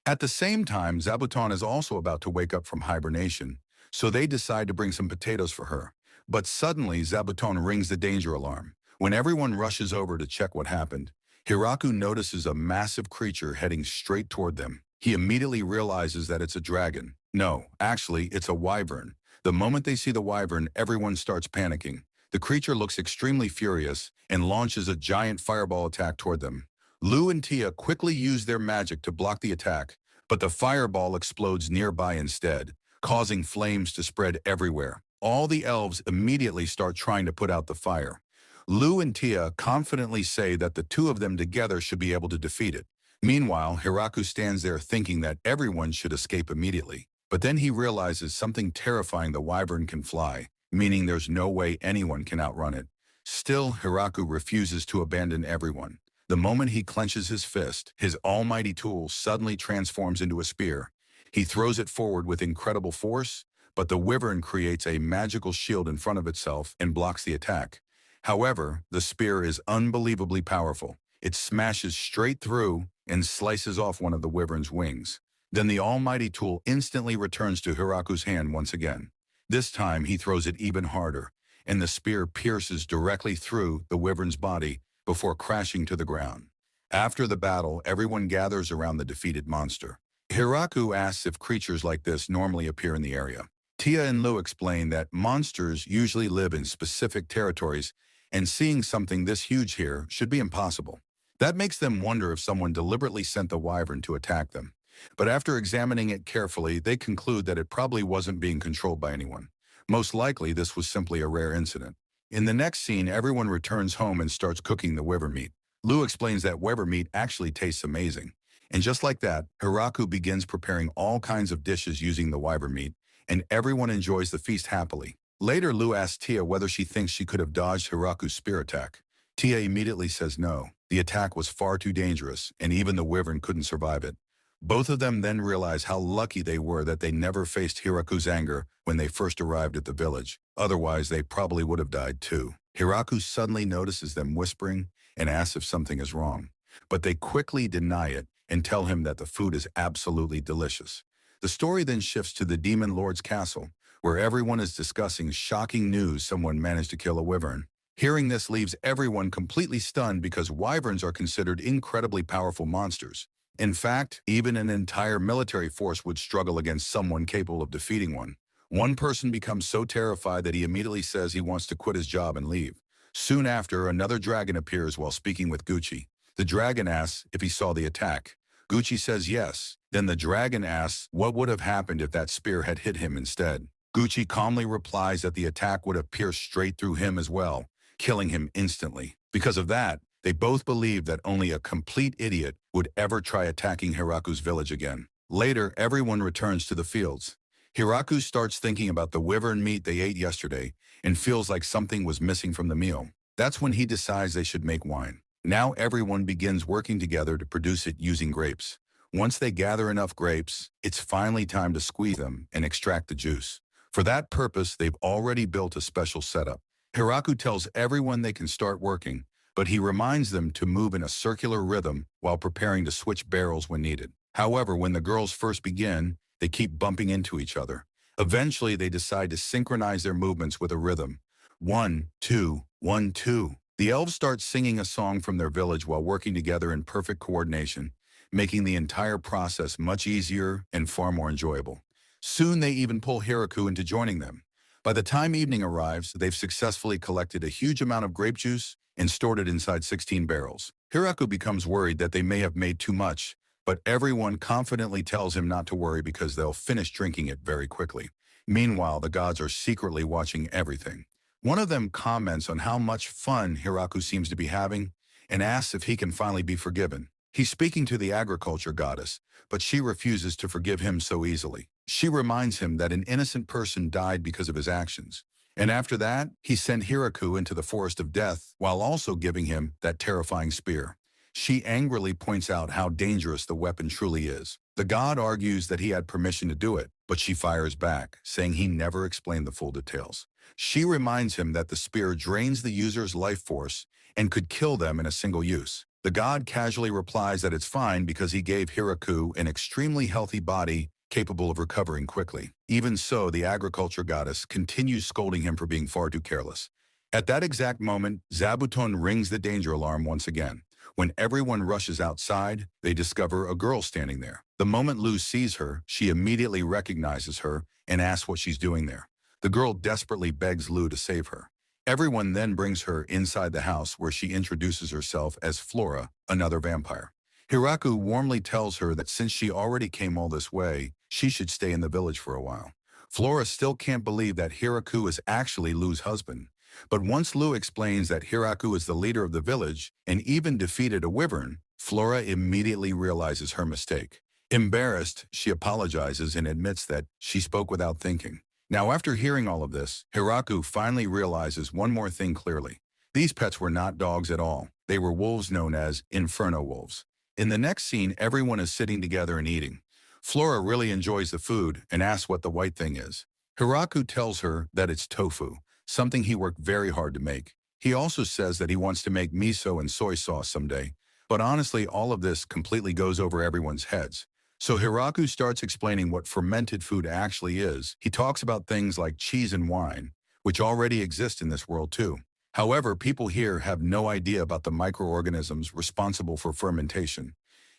At the same time, Zabuton is also about to wake up from hibernation, so they decide to bring some potatoes for her. But suddenly, Zabuton rings the danger alarm. When everyone rushes over to check what happened, Hiraku notices a massive creature heading straight toward them. He immediately realizes that it's a dragon. No, actually, it's a wyvern. The moment they see the wyvern, everyone starts panicking. The creature looks extremely furious and launches a giant fireball attack toward them. Lou and Tia quickly use their magic to block the attack, but the fireball explodes nearby instead, causing flames to spread everywhere. All the elves immediately start trying to put out the fire. Lou and Tia confidently say that the two of them together should be able to defeat it. Meanwhile, Hiraku stands there thinking that everyone should escape immediately. But then he realizes something terrifying: the wyvern can fly, meaning there's no way anyone can outrun it. Still, Hiraku refuses to abandon everyone. The moment he clenches his fist, his almighty tool suddenly transforms into a spear. He throws it forward with incredible force, but the wyvern creates a magical shield in front of itself and blocks the attack. However, the spear is unbelievably powerful. It smashes straight through and slices off one of the wyvern's wings. Then the almighty tool instantly returns to Hiraku's hand once again. This time he throws it even harder, and the spear pierces directly through the wyvern's body before crashing to the ground. After the battle, everyone gathers around the defeated monster. Hiraku asks if creatures like this normally appear in the area. Tia and Lou explain that monsters usually live in specific territories, and seeing something this huge here should be impossible. That makes them wonder if someone deliberately sent the wyvern to attack them. But after examining it carefully, they conclude that it probably wasn't being controlled by anyone. Most likely, this was simply a rare incident. In the next scene, everyone returns home and starts cooking the wyvern meat. Lou explains that wyvern meat actually tastes amazing. And just like that, Hiraku begins preparing all kinds of dishes using the wyvern meat, and everyone enjoys the feast happily. Later, Lou asks Tia whether she thinks she could have dodged Hiraku's spear attack. Tia immediately says no. The attack was far too dangerous, and even the wyvern couldn't survive it. Both of them then realize how lucky they were that they never faced Hiraku's anger when they first arrived at the village. Otherwise, they probably would have died too. Hiraku suddenly notices them whispering and asks if something is wrong. But they quickly deny it and tell him that the food is absolutely delicious. The story then shifts to the Demon Lord's castle, where everyone is discussing shocking news: someone managed to kill a wyvern. Hearing this leaves everyone completely stunned because wyverns are considered incredibly powerful monsters. In fact, even an entire military force would struggle against someone capable of defeating one. One person becomes so terrified that he immediately says he wants to quit his job and leave. Soon after, another dragon appears while speaking with Gucci. The dragon asks if he saw the attack. Gucci says yes. Then the dragon asks what would have happened if that spear had hit him instead. Gucci calmly replies that the attack would have pierced straight through him as well, killing him instantly. Because of that, they both believe that only a complete idiot would ever try attacking Hiraku's village again. Later, everyone returns to the fields. Hiraku starts thinking about the wyvern meat they ate yesterday and feels like something was missing from the meal. That's when he decides they should make wine. Now everyone begins working together to produce it using grapes. Once they gather enough grapes, it's finally time to squeeze them and extract the juice. For that purpose, they've already built a special setup. Hiraku tells everyone they can start working, but he reminds them to move in a circular rhythm while preparing to switch barrels when needed. However, when the girls first begin, they keep bumping into each other. Eventually, they decide to synchronize their movements with a rhythm. 1, 2, 1, 2. The elves start singing a song from their village while working together in perfect coordination, making the entire process much easier and far more enjoyable. Soon, they even pull Hiraku into joining them. By the time evening arrives, they've successfully collected a huge amount of grape juice and stored it inside 16 barrels. Hiraku becomes worried that they may have made too much, but everyone confidently tells him not to worry because they'll finish drinking it very quickly. Meanwhile, the gods are secretly watching everything. One of them comments on how much fun Hiraku seems to be having and asks if he can finally be forgiven. He's speaking to the agriculture goddess, but she refuses to forgive him so easily. She reminds him that an innocent person died because of his actions. And after that, he sent Hiraku into the forest of death while also giving him that terrifying spear. She angrily points out how dangerous the weapon truly is. The god argues that he had permission to do it, but she fires back, saying he never explained the full details. She reminds him that the spear drains the user's life force and could kill them in a single use. The god casually replies that it's fine because he gave Hiraku an extremely healthy body capable of recovering quickly. Even so, the agriculture goddess continues scolding him for being far too careless. At that exact moment, Zabuton rings the danger alarm once again. When everyone rushes outside, they discover a girl standing there. The moment Luz sees her, she immediately recognizes her and asks what she's doing there. The girl desperately begs Lu to save her. Everyone then brings her inside the house where she introduces herself as Flora, another vampire. Hiraku warmly tells her that since she already came all this way, she should stay in the village for a while. Flora still can't believe that Hiraku is actually Lu's husband. But once Lu explains that Hiraku is the leader of the village and even defeated a wyvern, Flora immediately realizes her mistake. Embarrassed, she apologizes and admits that she spoke without thinking. Now, after hearing all of this, Hiraku finally realizes one more thing clearly. These pets were not dogs at all. They were wolves known as inferno wolves. In the next scene, everyone is sitting together and eating. Flora really enjoys the food and asks what the white thing is. Hiraku tells her that it's tofu, something he worked very hard to make. He also says that he wants to make miso and soy sauce someday. But honestly, all of this completely goes over everyone's heads. So Hiraku starts explaining what fermented food actually is. He talks about things like cheese and wine, which already exist in this world too. However, people here have no idea about the microorganisms responsible for fermentation.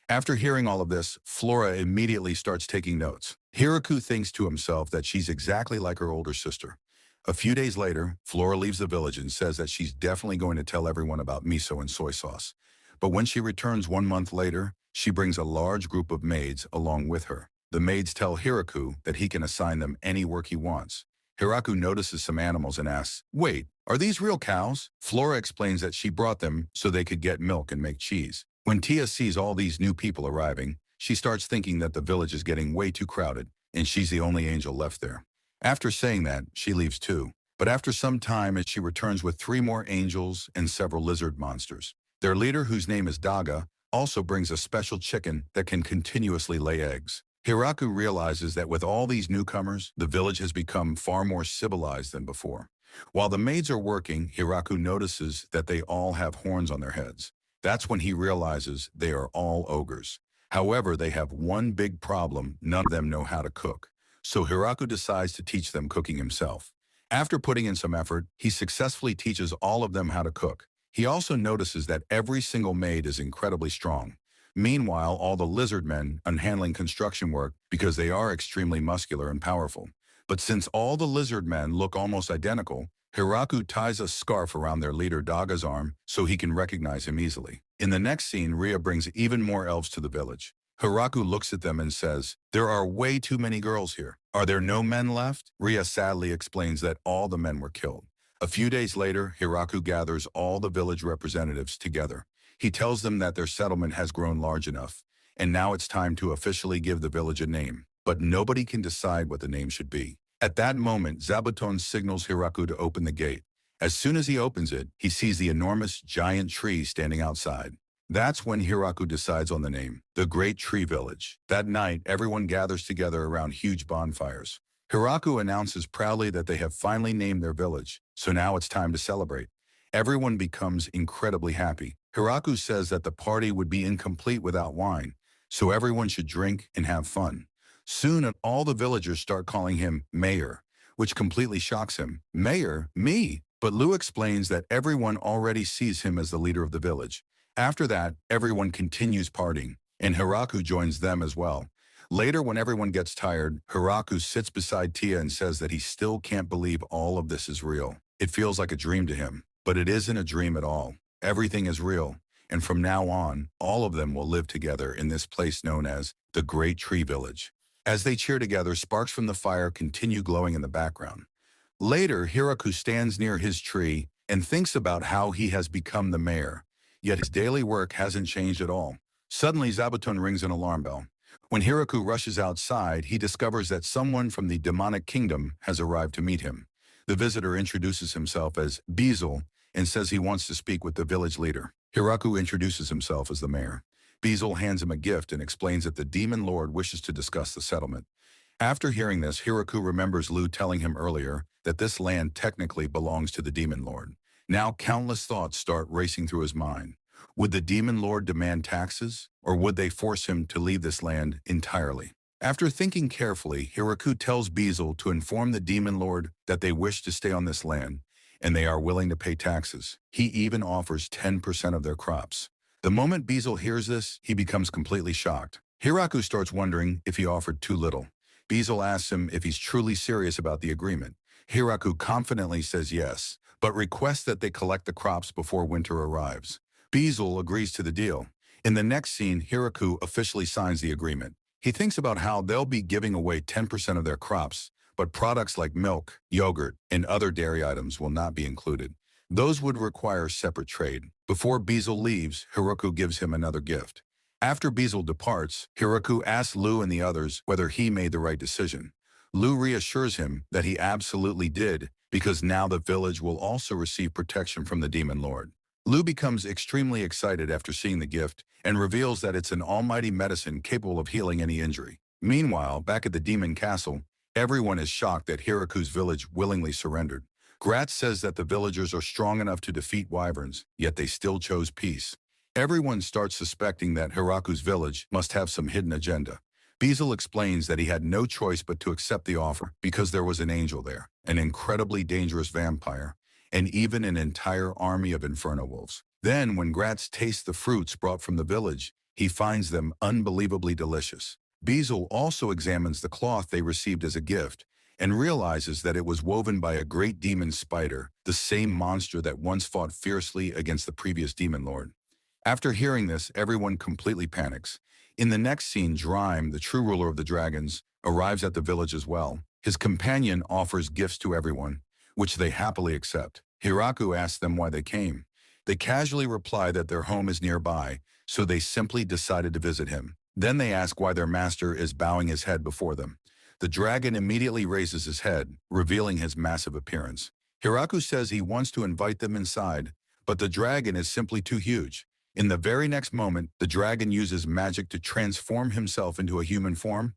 After hearing all of this, Flora immediately starts taking notes. Hiraku thinks to himself that she's exactly like her older sister. A few days later, Flora leaves the village and says that she's definitely going to tell everyone about miso and soy sauce. But when she returns 1 month later, she brings a large group of maids along with her. The maids tell Hiraku that he can assign them any work he wants. Hiraku notices some animals and asks, "Wait, are these real cows?" Flora explains that she brought them so they could get milk and make cheese. When Tia sees all these new people arriving, she starts thinking that the village is getting way too crowded, and she's the only angel left there. After saying that, she leaves too. But after some time, she returns with 3 more angels and several lizard monsters. Their leader, whose name is Daga, also brings a special chicken that can continuously lay eggs. Hiraku realizes that with all these newcomers, the village has become far more civilized than before. While the maids are working, Hiraku notices that they all have horns on their heads. That's when he realizes they are all ogres. However, they have one big problem: none of them know how to cook. So Hiraku decides to teach them cooking himself. After putting in some effort, he successfully teaches all of them how to cook. He also notices that every single maid is incredibly strong. Meanwhile, all the lizard men are handling construction work because they are extremely muscular and powerful. But since all the lizard men look almost identical, Hiraku ties a scarf around their leader Daga's arm so he can recognize him easily. In the next scene, Ria brings even more elves to the village. Hiraku looks at them and says, "There are way too many girls here. Are there no men left?" Ria sadly explains that all the men were killed. A few days later, Hiraku gathers all the village representatives together. He tells them that their settlement has grown large enough, and now it's time to officially give the village a name. But nobody can decide what the name should be. At that moment, Zabuton signals Hiraku to open the gate. As soon as he opens it, he sees the enormous giant tree standing outside. That's when Hiraku decides on the name, the Great Tree Village. That night, everyone gathers together around huge bonfires. Hiraku announces proudly that they have finally named their village, so now it's time to celebrate. Everyone becomes incredibly happy. Hiraku says that the party would be incomplete without wine, so everyone should drink and have fun. Soon, all the villagers start calling him Mayor, which completely shocks him. "Mayor? Me?" But Lu explains that everyone already sees him as the leader of the village. After that, everyone continues partying, and Hiraku joins them as well. Later, when everyone gets tired, Hiraku sits beside Tia and says that he still can't believe all of this is real. It feels like a dream to him, but it isn't a dream at all. Everything is real, and from now on, all of them will live together in this place known as the Great Tree Village. As they cheer together, sparks from the fire continue glowing in the background. Later, Hiraku stands near his tree and thinks about how he has become the mayor. Yet his daily work hasn't changed at all. Suddenly, Zabuton rings an alarm bell. When Hiraku rushes outside, he discovers that someone from the demonic kingdom has arrived to meet him. The visitor introduces himself as Beezle and says he wants to speak with the village leader. Hiraku introduces himself as the mayor. Beezle hands him a gift and explains that the demon lord wishes to discuss the settlement. After hearing this, Hiraku remembers Lu telling him earlier that this land technically belongs to the demon lord. Now countless thoughts start racing through his mind. Would the demon lord demand taxes, or would they force him to leave this land entirely? After thinking carefully, Hiraku tells Beezle to inform the demon lord that they wish to stay on this land, and they are willing to pay taxes. He even offers 10% of their crops. The moment Beezle hears this, he becomes completely shocked. Hiraku starts wondering if he offered too little. Beezle asks him if he's truly serious about the agreement. Hiraku confidently says yes, but requests that they collect the crops before winter arrives. Beezle agrees to the deal. In the next scene, Hiraku officially signs the agreement. He thinks about how they'll be giving away 10% of their crops, but products like milk, yogurt, and other dairy items will not be included. Those would require separate trade. Before Beezle leaves, Hiraku gives him another gift. After Beezle departs, Hiraku asks Lu and the others whether he made the right decision. Lu reassures him that he absolutely did, because now the village will also receive protection from the demon lord. Lu becomes extremely excited after seeing the gift and reveals that it's an almighty medicine capable of healing any injury. Meanwhile, back at the demon castle, everyone is shocked that Hiraku's village willingly surrendered. Gratz says that the villagers are strong enough to defeat wyverns, yet they still chose peace. Everyone starts suspecting that Hiraku's village must have some hidden agenda. Beezle explains that he had no choice but to accept the offer because there was an angel there, an incredibly dangerous vampire, and even an entire army of inferno wolves. Then, when Gratz tastes the fruits brought from the village, he finds them unbelievably delicious. Beezle also examines the cloth they received as a gift and realizes that it was woven by a great demon spider, the same monster that once fought fiercely against the previous demon lord. After hearing this, everyone completely panics. In the next scene, Drime, the true ruler of the dragons, arrives at the village as well. His companion offers gifts to everyone, which they happily accept. Hiraku asks them why they came. They casually reply that their home is nearby, so they simply decided to visit him. Then they ask why their master is bowing his head before them. The dragon immediately raises his head, revealing his massive appearance. Hiraku says he wants to invite them inside, but the dragon is simply too huge. In the very next moment, the dragon uses magic to transform himself into a human form.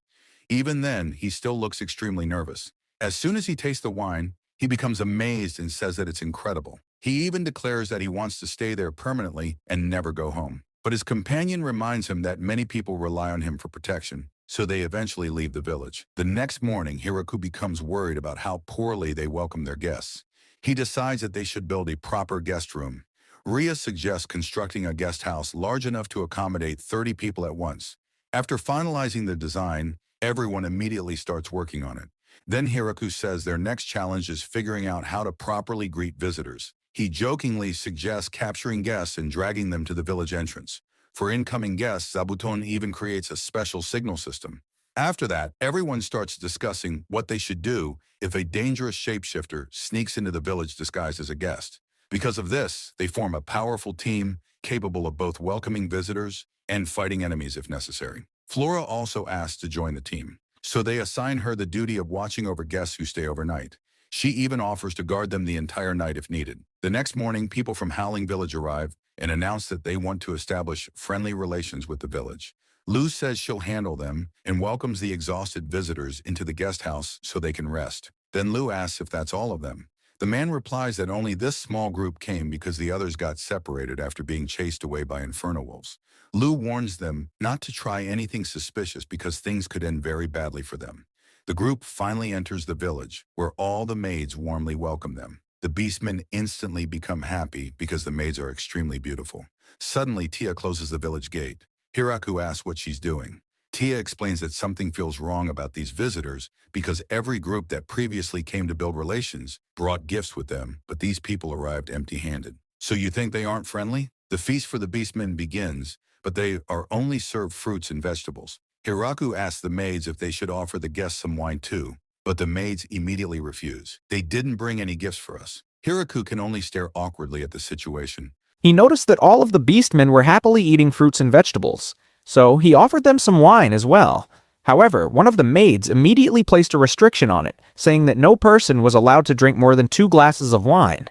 Even then, he still looks extremely nervous. As soon as he tastes the wine, He becomes amazed and says that it's incredible. He even declares that he wants to stay there permanently and never go home. But his companion reminds him that many people rely on him for protection, so they eventually leave the village. The next morning, Hiraku becomes worried about how poorly they welcome their guests. He decides that they should build a proper guest room. Ria suggests constructing a guest house large enough to accommodate 30 people at once. After finalizing the design, everyone immediately starts working on it. Then Hiraku says their next challenge is figuring out how to properly greet visitors. He jokingly suggests capturing guests and dragging them to the village entrance. For incoming guests, Zabuton even creates a special signal system. After that, everyone starts discussing what they should do if a dangerous shapeshifter sneaks into the village disguised as a guest. Because of this, they form a powerful team capable of both welcoming visitors and fighting enemies if necessary. Flora also asks to join the team, so they assign her the duty of watching over guests who stay overnight. She even offers to guard them the entire night if needed. The next morning, people from Howling Village arrive and announce that they want to establish friendly relations with the village. Lou says she'll handle them and welcomes the exhausted visitors into the guest house so they can rest. Then Lou asks if that's all of them. The man replies that only this small group came because the others got separated after being chased away by inferno wolves. Lou warns them not to try anything suspicious because things could end very badly for them. The group finally enters the village, where all the maids warmly welcome them. The beastmen instantly become happy because the maids are extremely beautiful. Suddenly, Tia closes the village gate. Hiraku asks what she's doing. Tia explains that something feels wrong about these visitors because every group that previously came to build relations brought gifts with them, but these people arrived empty-handed. So you think they aren't friendly? The feast for the beastmen begins, but they are only served fruits and vegetables. Hiraku asks the maids if they should offer the guests some wine too, but the maids immediately refuse. They didn't bring any gifts for us. Hiraku can only stare awkwardly at the situation. He noticed that all of the beastmen were happily eating fruits and vegetables, so he offered them some wine as well. However, one of the maids immediately placed a restriction on it, saying that no person was allowed to drink more than 2 glasses of wine.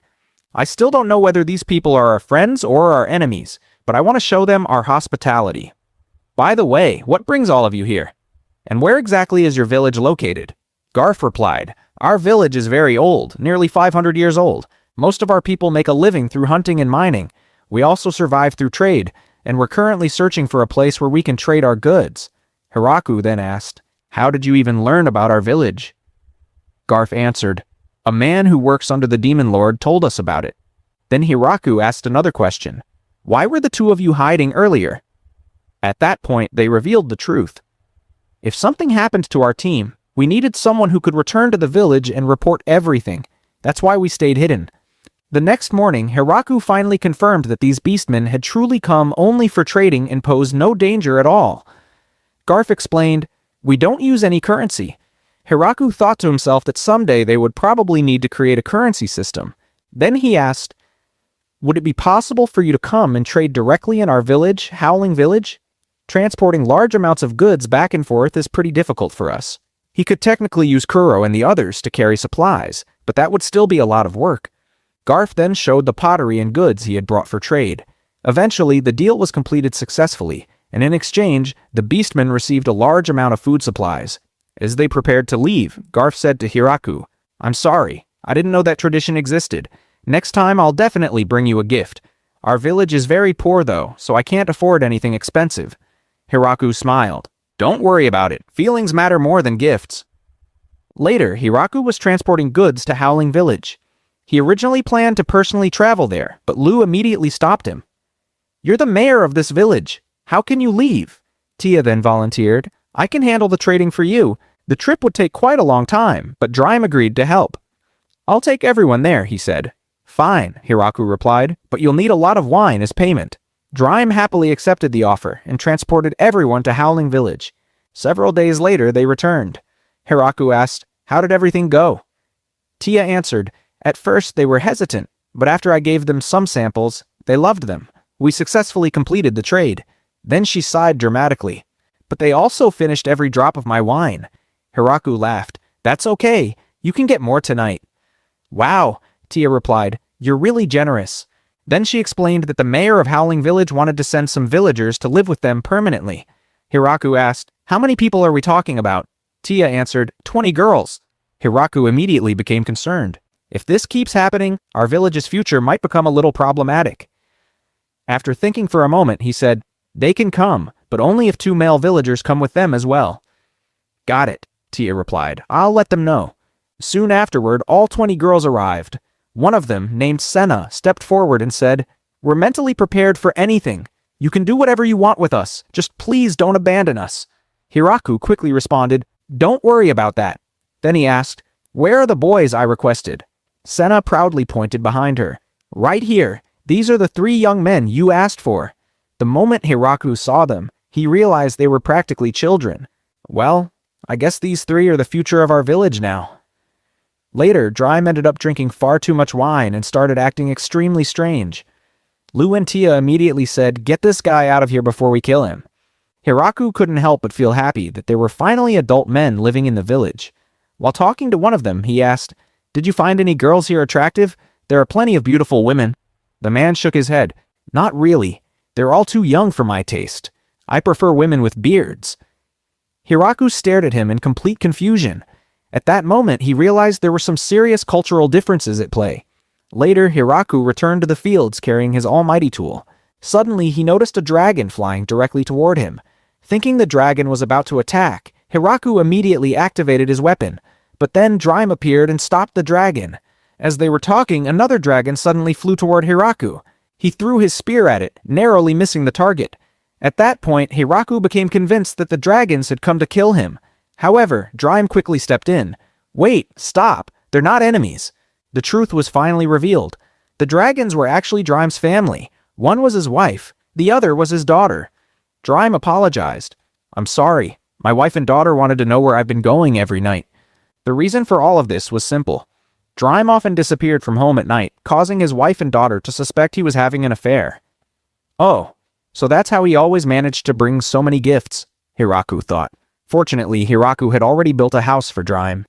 I still don't know whether these people are our friends or our enemies, but I want to show them our hospitality. By the way, what brings all of you here? And where exactly is your village located? Garf replied, Our village is very old, nearly 500 years old. Most of our people make a living through hunting and mining. We also survive through trade, and we're currently searching for a place where we can trade our goods. Hiraku then asked, How did you even learn about our village? Garf answered, A man who works under the Demon Lord told us about it. Then Hiraku asked another question. Why were the two of you hiding earlier? At that point, they revealed the truth. If something happened to our team, we needed someone who could return to the village and report everything. That's why we stayed hidden. The next morning, Hiraku finally confirmed that these beastmen had truly come only for trading and posed no danger at all. Garf explained, We don't use any currency. Hiraku thought to himself that someday they would probably need to create a currency system. Then he asked, Would it be possible for you to come and trade directly in our village, Howling Village? Transporting large amounts of goods back and forth is pretty difficult for us. He could technically use Kuro and the others to carry supplies, but that would still be a lot of work. Garf then showed the pottery and goods he had brought for trade. Eventually, the deal was completed successfully, and in exchange, the beastmen received a large amount of food supplies. As they prepared to leave, Garf said to Hiraku, I'm sorry, I didn't know that tradition existed. Next time I'll definitely bring you a gift. Our village is very poor though, so I can't afford anything expensive. Hiraku smiled. Don't worry about it. Feelings matter more than gifts. Later, Hiraku was transporting goods to Howling Village. He originally planned to personally travel there, but Lou immediately stopped him. You're the mayor of this village. How can you leave? Tia then volunteered. I can handle the trading for you. The trip would take quite a long time, but Drime agreed to help. I'll take everyone there, he said. Fine, Hiraku replied, but you'll need a lot of wine as payment. Drime happily accepted the offer and transported everyone to Howling Village. Several days later, they returned. Hiraku asked, How did everything go? Tia answered, At first they were hesitant, but after I gave them some samples, they loved them. We successfully completed the trade. Then she sighed dramatically. But they also finished every drop of my wine. Hiraku laughed. That's okay. You can get more tonight. Wow, Tia replied. You're really generous. Then she explained that the mayor of Howling Village wanted to send some villagers to live with them permanently. Hiraku asked, How many people are we talking about? Tia answered, 20 girls. Hiraku immediately became concerned. If this keeps happening, our village's future might become a little problematic. After thinking for a moment, he said, "They can come, but only if 2 male villagers come with them as well." "Got it," Tia replied. "I'll let them know." Soon afterward, all 20 girls arrived. One of them, named Senna, stepped forward and said, "We're mentally prepared for anything. You can do whatever you want with us. Just please don't abandon us." Hiraku quickly responded, "Don't worry about that." Then he asked, "Where are the boys I requested?" Senna proudly pointed behind her. "Right here. These are the 3 young men you asked for." The moment Hiraku saw them, he realized they were practically children. "Well, I guess these 3 are the future of our village now." Later, Dryme ended up drinking far too much wine and started acting extremely strange. Lu and Tia immediately said, "Get this guy out of here before we kill him." Hiraku couldn't help but feel happy that there were finally adult men living in the village. While talking to one of them, he asked, "Did you find any girls here attractive? There are plenty of beautiful women." The man shook his head. "Not really. They're all too young for my taste. I prefer women with beards." Hiraku stared at him in complete confusion. At that moment, he realized there were some serious cultural differences at play. Later, Hiraku returned to the fields carrying his almighty tool. Suddenly, he noticed a dragon flying directly toward him. Thinking the dragon was about to attack, Hiraku immediately activated his weapon. But then Dryme appeared and stopped the dragon. As they were talking, another dragon suddenly flew toward Hiraku. He threw his spear at it, narrowly missing the target. At that point, Hiraku became convinced that the dragons had come to kill him. However, Dryme quickly stepped in. "Wait, stop. They're not enemies." The truth was finally revealed. The dragons were actually Dryme's family. One was his wife. The other was his daughter. Dryme apologized. "I'm sorry. My wife and daughter wanted to know where I've been going every night." The reason for all of this was simple. Dryme often disappeared from home at night, causing his wife and daughter to suspect he was having an affair. "Oh, so that's how he always managed to bring so many gifts," Hiraku thought. Fortunately, Hiraku had already built a house for Dryme.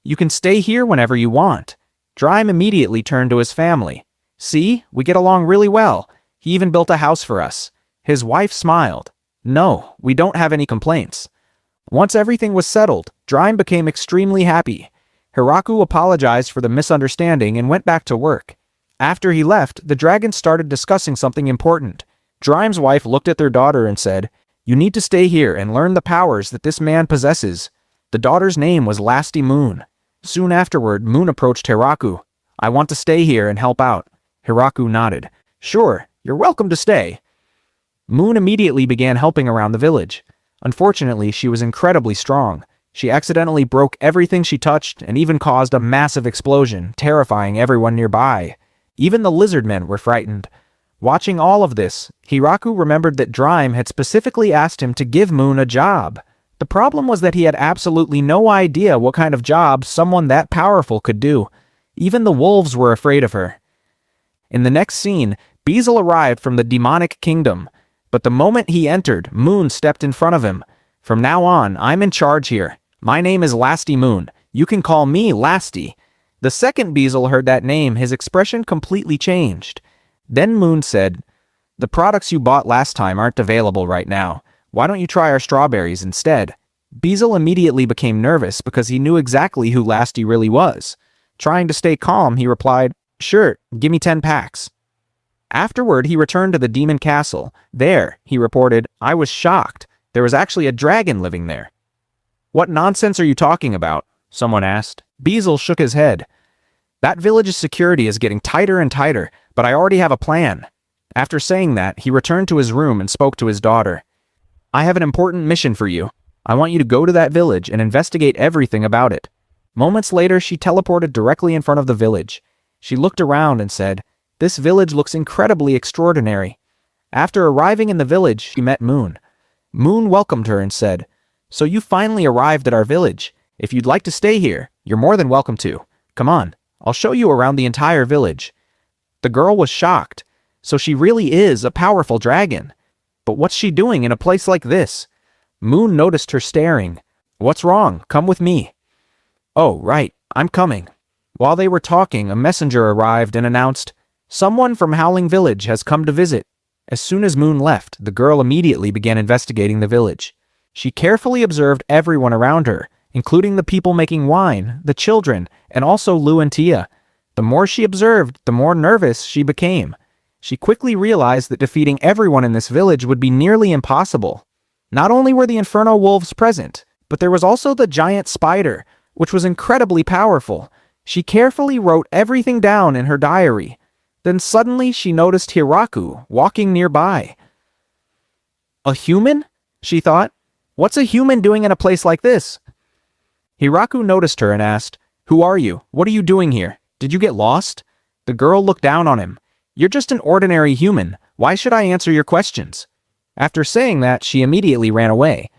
"You can stay here whenever you want." Dryme immediately turned to his family. "See, we get along really well. He even built a house for us." His wife smiled. "No, we don't have any complaints." Once everything was settled, Dryme became extremely happy. Hiraku apologized for the misunderstanding and went back to work. After he left, the dragons started discussing something important. Dryme's wife looked at their daughter and said, "You need to stay here and learn the powers that this man possesses." The daughter's name was Lasty Moon. Soon afterward, Moon approached Hiraku. "I want to stay here and help out." Hiraku nodded. "Sure, you're welcome to stay." Moon immediately began helping around the village. Unfortunately, she was incredibly strong. She accidentally broke everything she touched and even caused a massive explosion, terrifying everyone nearby. Even the lizard men were frightened. Watching all of this, Hiraku remembered that Dryme had specifically asked him to give Moon a job. The problem was that he had absolutely no idea what kind of job someone that powerful could do. Even the wolves were afraid of her. In the next scene, Beezle arrived from the demonic kingdom. But the moment he entered, Moon stepped in front of him. "From now on, I'm in charge here. My name is Lasty Moon. You can call me Lasty." The second Beezle heard that name, his expression completely changed. Then Moon said, "The products you bought last time aren't available right now. Why don't you try our strawberries instead?" Beezle immediately became nervous because he knew exactly who Lasty really was. Trying to stay calm, he replied, "Sure, give me 10 packs." Afterward, he returned to the demon castle. There, he reported, "I was shocked. There was actually a dragon living there." "What nonsense are you talking about?" someone asked. Beezle shook his head. "That village's security is getting tighter and tighter, but I already have a plan." After saying that, he returned to his room and spoke to his daughter. "I have an important mission for you. I want you to go to that village and investigate everything about it." Moments later, she teleported directly in front of the village. She looked around and said, "This village looks incredibly extraordinary." After arriving in the village, she met Moon. Moon welcomed her and said, "So you finally arrived at our village. If you'd like to stay here, you're more than welcome to. Come on, I'll show you around the entire village." The girl was shocked. So she really is a powerful dragon. But what's she doing in a place like this? Moon noticed her staring. "What's wrong? Come with me." "Oh, right, I'm coming." While they were talking, a messenger arrived and announced, "Someone from Howling Village has come to visit." As soon as Moon left, the girl immediately began investigating the village. She carefully observed everyone around her, including the people making wine, the children, and also Lu and Tia. The more she observed, the more nervous she became. She quickly realized that defeating everyone in this village would be nearly impossible. Not only were the Inferno Wolves present, but there was also the giant spider, which was incredibly powerful. She carefully wrote everything down in her diary. Then suddenly she noticed Hiraku walking nearby. A human? She thought. What's a human doing in a place like this? Hiraku noticed her and asked, "Who are you? What are you doing here? Did you get lost?" The girl looked down on him. "You're just an ordinary human. Why should I answer your questions?" After saying that, she immediately ran away.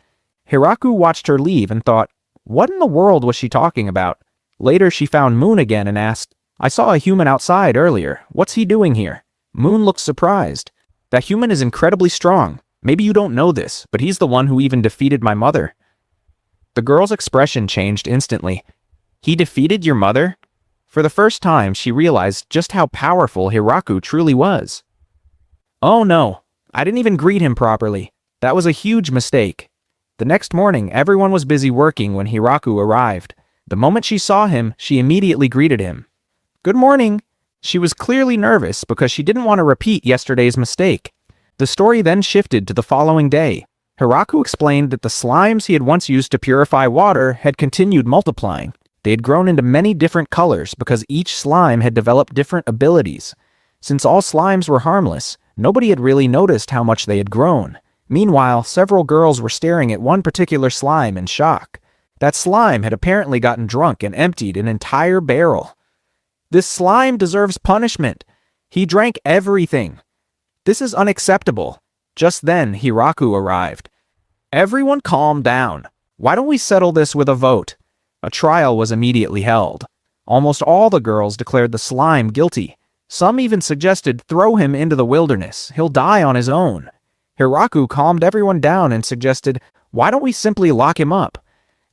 Hiraku watched her leave and thought, what in the world was she talking about? Later, she found Moon again and asked, "I saw a human outside earlier. What's he doing here?" Moon looked surprised. "That human is incredibly strong. Maybe you don't know this, but he's the one who even defeated my mother." The girl's expression changed instantly. "He defeated your mother?" For the first time, she realized just how powerful Hiraku truly was. "Oh no, I didn't even greet him properly. That was a huge mistake." The next morning, everyone was busy working when Hiraku arrived. The moment she saw him, she immediately greeted him. "Good morning." She was clearly nervous because she didn't want to repeat yesterday's mistake. The story then shifted to the following day. Hiraku explained that the slimes he had once used to purify water had continued multiplying. They had grown into many different colors because each slime had developed different abilities. Since all slimes were harmless, nobody had really noticed how much they had grown. Meanwhile, several girls were staring at one particular slime in shock. That slime had apparently gotten drunk and emptied an entire barrel. "This slime deserves punishment. He drank everything. This is unacceptable." Just then, Hiraku arrived. "Everyone calm down. Why don't we settle this with a vote?" A trial was immediately held. Almost all the girls declared the slime guilty. Some even suggested throw him into the wilderness. He'll die on his own. Hiraku calmed everyone down and suggested, "Why don't we simply lock him up?"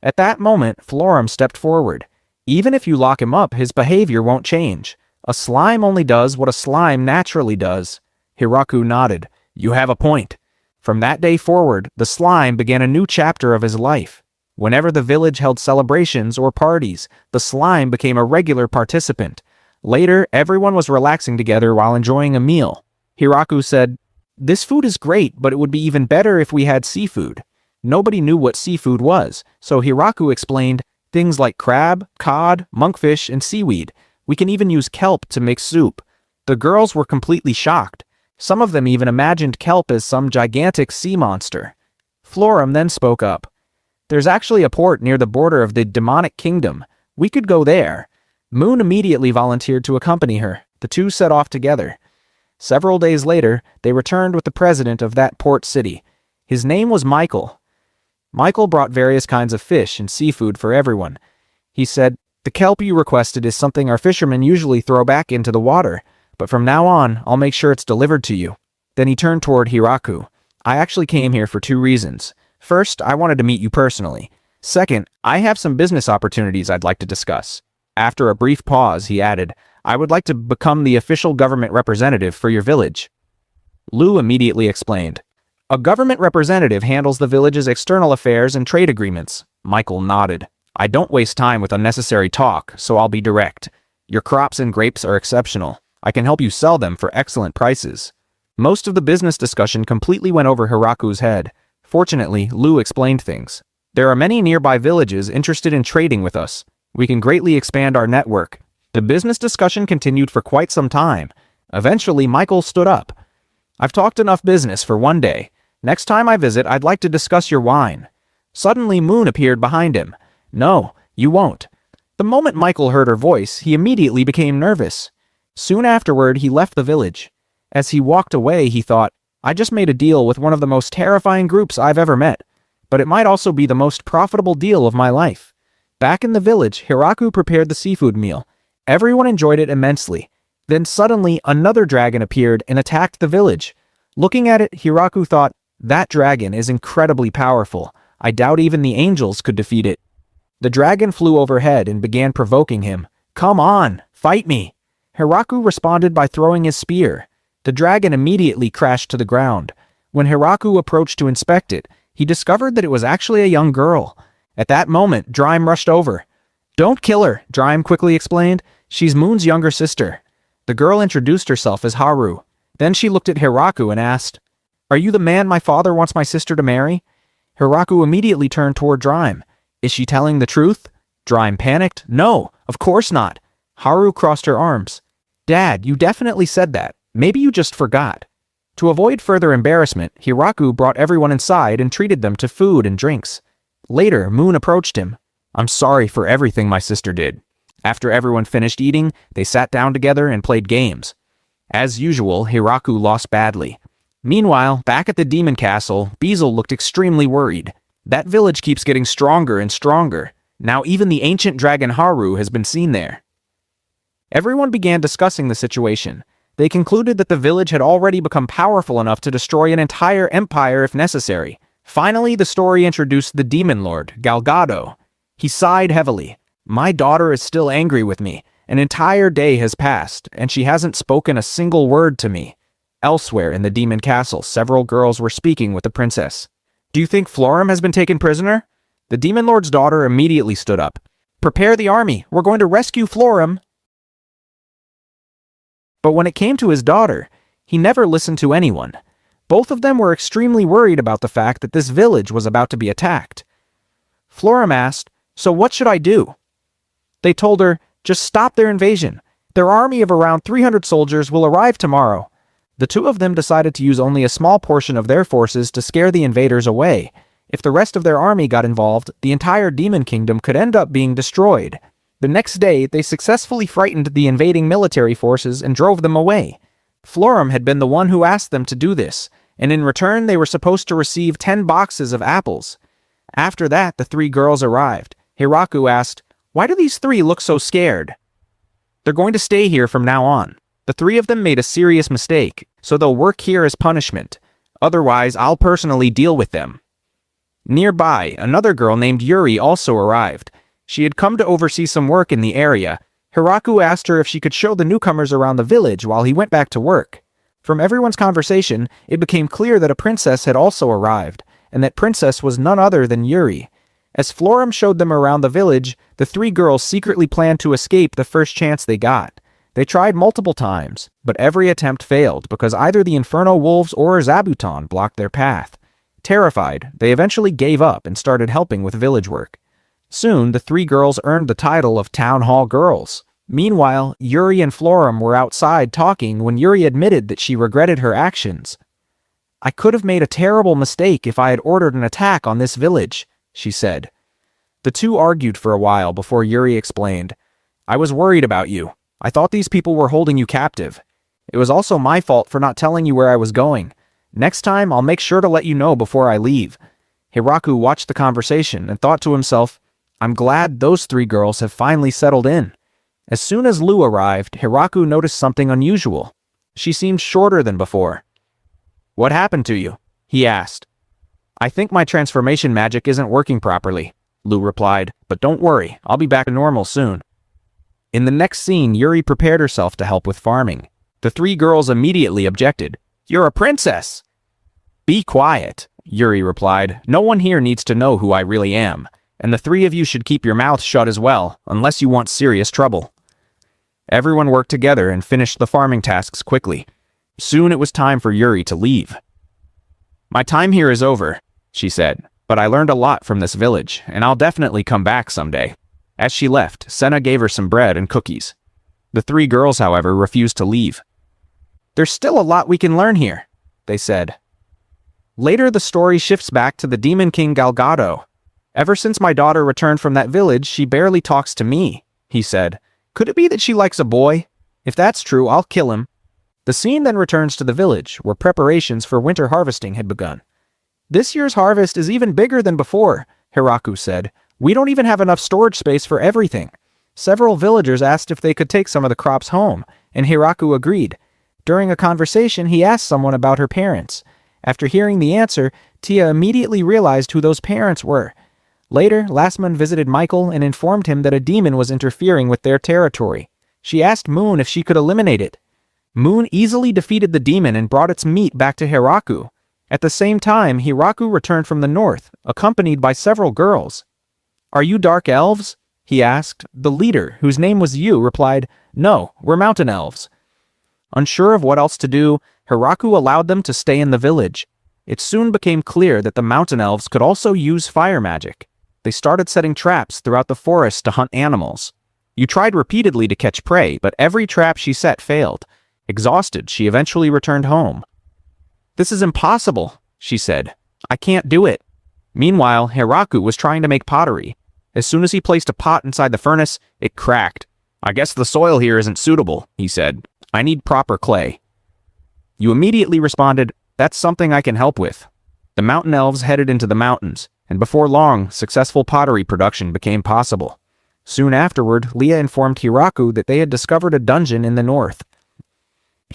At that moment, Florum stepped forward. "Even if you lock him up, his behavior won't change. A slime only does what a slime naturally does." Hiraku nodded. "You have a point." From that day forward, the slime began a new chapter of his life. Whenever the village held celebrations or parties, the slime became a regular participant. Later, everyone was relaxing together while enjoying a meal. Hiraku said, "This food is great, but it would be even better if we had seafood." Nobody knew what seafood was, so Hiraku explained, "Things like crab, cod, monkfish, and seaweed. We can even use kelp to make soup." The girls were completely shocked. Some of them even imagined kelp as some gigantic sea monster. Florum then spoke up. "There's actually a port near the border of the demonic kingdom. We could go there." Moon immediately volunteered to accompany her. The two set off together. Several days later, they returned with the president of that port city. His name was Michael. Michael brought various kinds of fish and seafood for everyone. He said, "The kelp you requested is something our fishermen usually throw back into the water, but from now on, I'll make sure it's delivered to you." Then he turned toward Hiraku. "I actually came here for 2 reasons. First, I wanted to meet you personally. Second, I have some business opportunities I'd like to discuss." After a brief pause, he added, "I would like to become the official government representative for your village." Lu immediately explained, "A government representative handles the village's external affairs and trade agreements." Michael nodded. "I don't waste time with unnecessary talk, so I'll be direct. Your crops and grapes are exceptional. I can help you sell them for excellent prices." Most of the business discussion completely went over Hiraku's head. Fortunately, Lu explained things. "There are many nearby villages interested in trading with us. We can greatly expand our network." The business discussion continued for quite some time. Eventually, Michael stood up. "I've talked enough business for one day. Next time I visit, I'd like to discuss your wine." Suddenly, Moon appeared behind him. "No, you won't." The moment Michael heard her voice, he immediately became nervous. Soon afterward, he left the village. As he walked away, he thought, "I just made a deal with one of the most terrifying groups I've ever met, but it might also be the most profitable deal of my life." Back in the village, Hiraku prepared the seafood meal. Everyone enjoyed it immensely. Then suddenly, another dragon appeared and attacked the village. Looking at it, Hiraku thought, "That dragon is incredibly powerful. I doubt even the angels could defeat it." The dragon flew overhead and began provoking him. "Come on, fight me." Hiraku responded by throwing his spear. The dragon immediately crashed to the ground. When Hiraku approached to inspect it, he discovered that it was actually a young girl. At that moment, Drime rushed over. "Don't kill her," Drime quickly explained. "She's Moon's younger sister." The girl introduced herself as Haru. Then she looked at Hiraku and asked, "Are you the man my father wants my sister to marry?" Hiraku immediately turned toward Drime. "Is she telling the truth?" Drime panicked. "No, of course not." Haru crossed her arms. "Dad, you definitely said that. Maybe you just forgot." To avoid further embarrassment, Hiraku brought everyone inside and treated them to food and drinks. Later, Moon approached him. "I'm sorry for everything my sister did." After everyone finished eating, they sat down together and played games. As usual, Hiraku lost badly. Meanwhile, back at the demon castle, Beezle looked extremely worried. That village keeps getting stronger and stronger. Now even the ancient dragon Haru has been seen there. Everyone began discussing the situation. They concluded that the village had already become powerful enough to destroy an entire empire if necessary. Finally, the story introduced the demon lord, Galgado. He sighed heavily. "My daughter is still angry with me. An entire day has passed, and she hasn't spoken a single word to me." Elsewhere in the demon castle, several girls were speaking with the princess. "Do you think Florum has been taken prisoner?" The demon lord's daughter immediately stood up. "Prepare the army. We're going to rescue Florum." But when it came to his daughter, he never listened to anyone. Both of them were extremely worried about the fact that this village was about to be attacked. Florum asked, "So what should I do?" They told her, "Just stop their invasion. Their army of around 300 soldiers will arrive tomorrow." The two of them decided to use only a small portion of their forces to scare the invaders away. If the rest of their army got involved, the entire demon kingdom could end up being destroyed. The next day, they successfully frightened the invading military forces and drove them away. Florum had been the one who asked them to do this, and in return they were supposed to receive 10 boxes of apples. After that, the three girls arrived. Hiraku asked, "Why do these three look so scared?" "They're going to stay here from now on. The three of them made a serious mistake, so they'll work here as punishment. Otherwise, I'll personally deal with them." Nearby, another girl named Yuri also arrived. She had come to oversee some work in the area. Hiraku asked her if she could show the newcomers around the village while he went back to work. From everyone's conversation, it became clear that a princess had also arrived, and that princess was none other than Yuri. As Florum showed them around the village, the three girls secretly planned to escape the first chance they got. They tried multiple times, but every attempt failed because either the Inferno Wolves or Zabuton blocked their path. Terrified, they eventually gave up and started helping with village work. Soon, the three girls earned the title of Town Hall Girls. Meanwhile, Yuri and Florum were outside talking when Yuri admitted that she regretted her actions. "I could have made a terrible mistake if I had ordered an attack on this village," she said. The two argued for a while before Yuri explained, "I was worried about you. I thought these people were holding you captive. It was also my fault for not telling you where I was going. Next time, I'll make sure to let you know before I leave." Hiraku watched the conversation and thought to himself, "I'm glad those three girls have finally settled in." As soon as Lu arrived, Hiraku noticed something unusual. She seemed shorter than before. "What happened to you?" he asked. "I think my transformation magic isn't working properly," Lu replied, "but don't worry, I'll be back to normal soon." In the next scene, Yuri prepared herself to help with farming. The three girls immediately objected. "You're a princess!" "Be quiet," Yuri replied. "No one here needs to know who I really am, and the three of you should keep your mouths shut as well, unless you want serious trouble." Everyone worked together and finished the farming tasks quickly. Soon it was time for Yuri to leave. "My time here is over," she said, "but I learned a lot from this village, and I'll definitely come back someday." As she left, Senna gave her some bread and cookies. The three girls, however, refused to leave. "There's still a lot we can learn here," they said. Later, the story shifts back to the Demon King Galgado. "Ever since my daughter returned from that village, she barely talks to me," he said. "Could it be that she likes a boy? If that's true, I'll kill him." The scene then returns to the village, where preparations for winter harvesting had begun. "This year's harvest is even bigger than before," Hiraku said. "We don't even have enough storage space for everything." Several villagers asked if they could take some of the crops home, and Hiraku agreed. During a conversation, he asked someone about her parents. After hearing the answer, Tia immediately realized who those parents were. Later, Lasman visited Michael and informed him that a demon was interfering with their territory. She asked Moon if she could eliminate it. Moon easily defeated the demon and brought its meat back to Hiraku. At the same time, Hiraku returned from the north, accompanied by several girls. "Are you dark elves?" he asked. The leader, whose name was Yu, replied, "No, we're mountain elves." Unsure of what else to do, Hiraku allowed them to stay in the village. It soon became clear that the mountain elves could also use fire magic. They started setting traps throughout the forest to hunt animals. Yu tried repeatedly to catch prey, but every trap she set failed. Exhausted, she eventually returned home. "This is impossible," she said. "I can't do it." Meanwhile, Hiraku was trying to make pottery. As soon as he placed a pot inside the furnace, it cracked. "I guess the soil here isn't suitable," he said. "I need proper clay." Yu immediately responded, "That's something I can help with." The mountain elves headed into the mountains, and before long, successful pottery production became possible. Soon afterward, Leah informed Hiraku that they had discovered a dungeon in the north.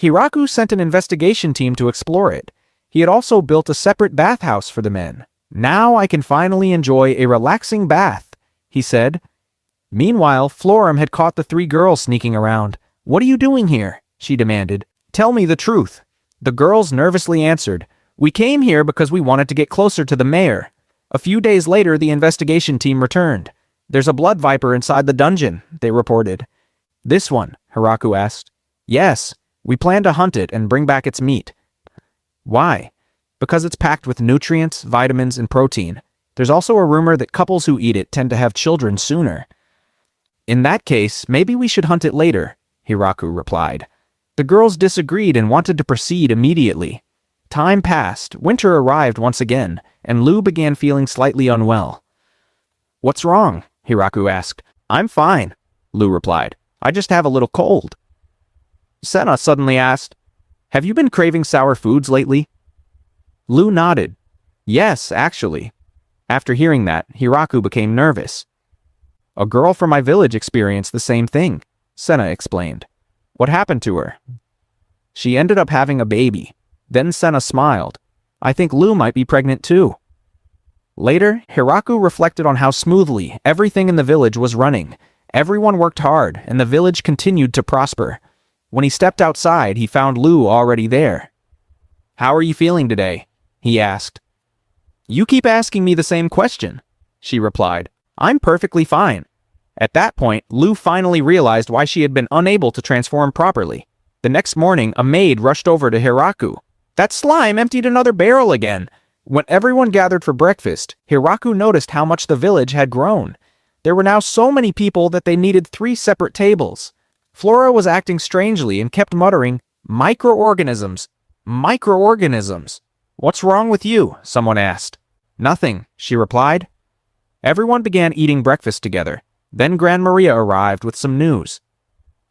Hiraku sent an investigation team to explore it. He had also built a separate bathhouse for the men. "Now I can finally enjoy a relaxing bath," he said. Meanwhile, Florim had caught the three girls sneaking around. "What are you doing here?" she demanded. "Tell me the truth." The girls nervously answered, "We came here because we wanted to get closer to the mayor." A few days later, the investigation team returned. "There's a blood viper inside the dungeon," they reported. "This one?" Hiraku asked. "Yes. We plan to hunt it and bring back its meat." "Why?" "Because it's packed with nutrients, vitamins, and protein. There's also a rumor that couples who eat it tend to have children sooner." "In that case, maybe we should hunt it later," Hiraku replied. The girls disagreed and wanted to proceed immediately. Time passed, winter arrived once again, and Lu began feeling slightly unwell. "What's wrong?" Hiraku asked. "I'm fine," Lu replied. "I just have a little cold." Senna suddenly asked, "Have you been craving sour foods lately?" Lu nodded. "Yes, actually." After hearing that, Hiraku became nervous. "A girl from my village experienced the same thing," Senna explained. "What happened to her?" "She ended up having a baby." Then Senna smiled. "I think Lu might be pregnant too." Later, Hiraku reflected on how smoothly everything in the village was running. Everyone worked hard, and the village continued to prosper. When he stepped outside, he found Lu already there. "How are you feeling today?" he asked. "You keep asking me the same question," she replied. "I'm perfectly fine." At that point, Lu finally realized why she had been unable to transform properly. The next morning, a maid rushed over to Hiraku. "That slime emptied another barrel again." When everyone gathered for breakfast, Hiraku noticed how much the village had grown. There were now so many people that they needed 3 separate tables. Flora was acting strangely and kept muttering, "Microorganisms, microorganisms." "What's wrong with you?" someone asked. "Nothing," she replied. Everyone began eating breakfast together. Then Gran Maria arrived with some news.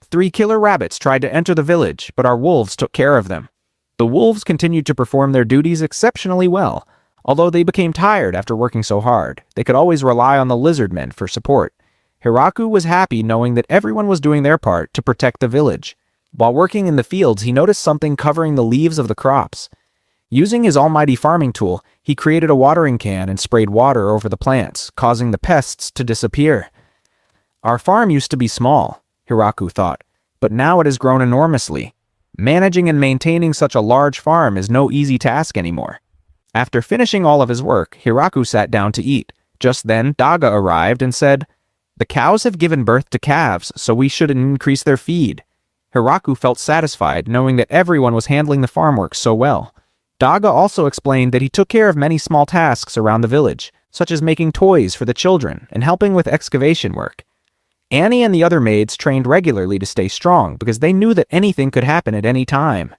3 killer rabbits tried to enter the village, but our wolves took care of them. The wolves continued to perform their duties exceptionally well. Although they became tired after working so hard, they could always rely on the lizard men for support. Hiraku was happy knowing that everyone was doing their part to protect the village. While working in the fields, he noticed something covering the leaves of the crops. Using his almighty farming tool, he created a watering can and sprayed water over the plants, causing the pests to disappear. Our farm used to be small, Hiraku thought, but now it has grown enormously. Managing and maintaining such a large farm is no easy task anymore. After finishing all of his work, Hiraku sat down to eat. Just then, Daga arrived and said, "The cows have given birth to calves, so we should increase their feed." Hiraku felt satisfied knowing that everyone was handling the farm work so well. Daga also explained that he took care of many small tasks around the village, such as making toys for the children and helping with excavation work. Annie and the other maids trained regularly to stay strong because they knew that anything could happen at any time.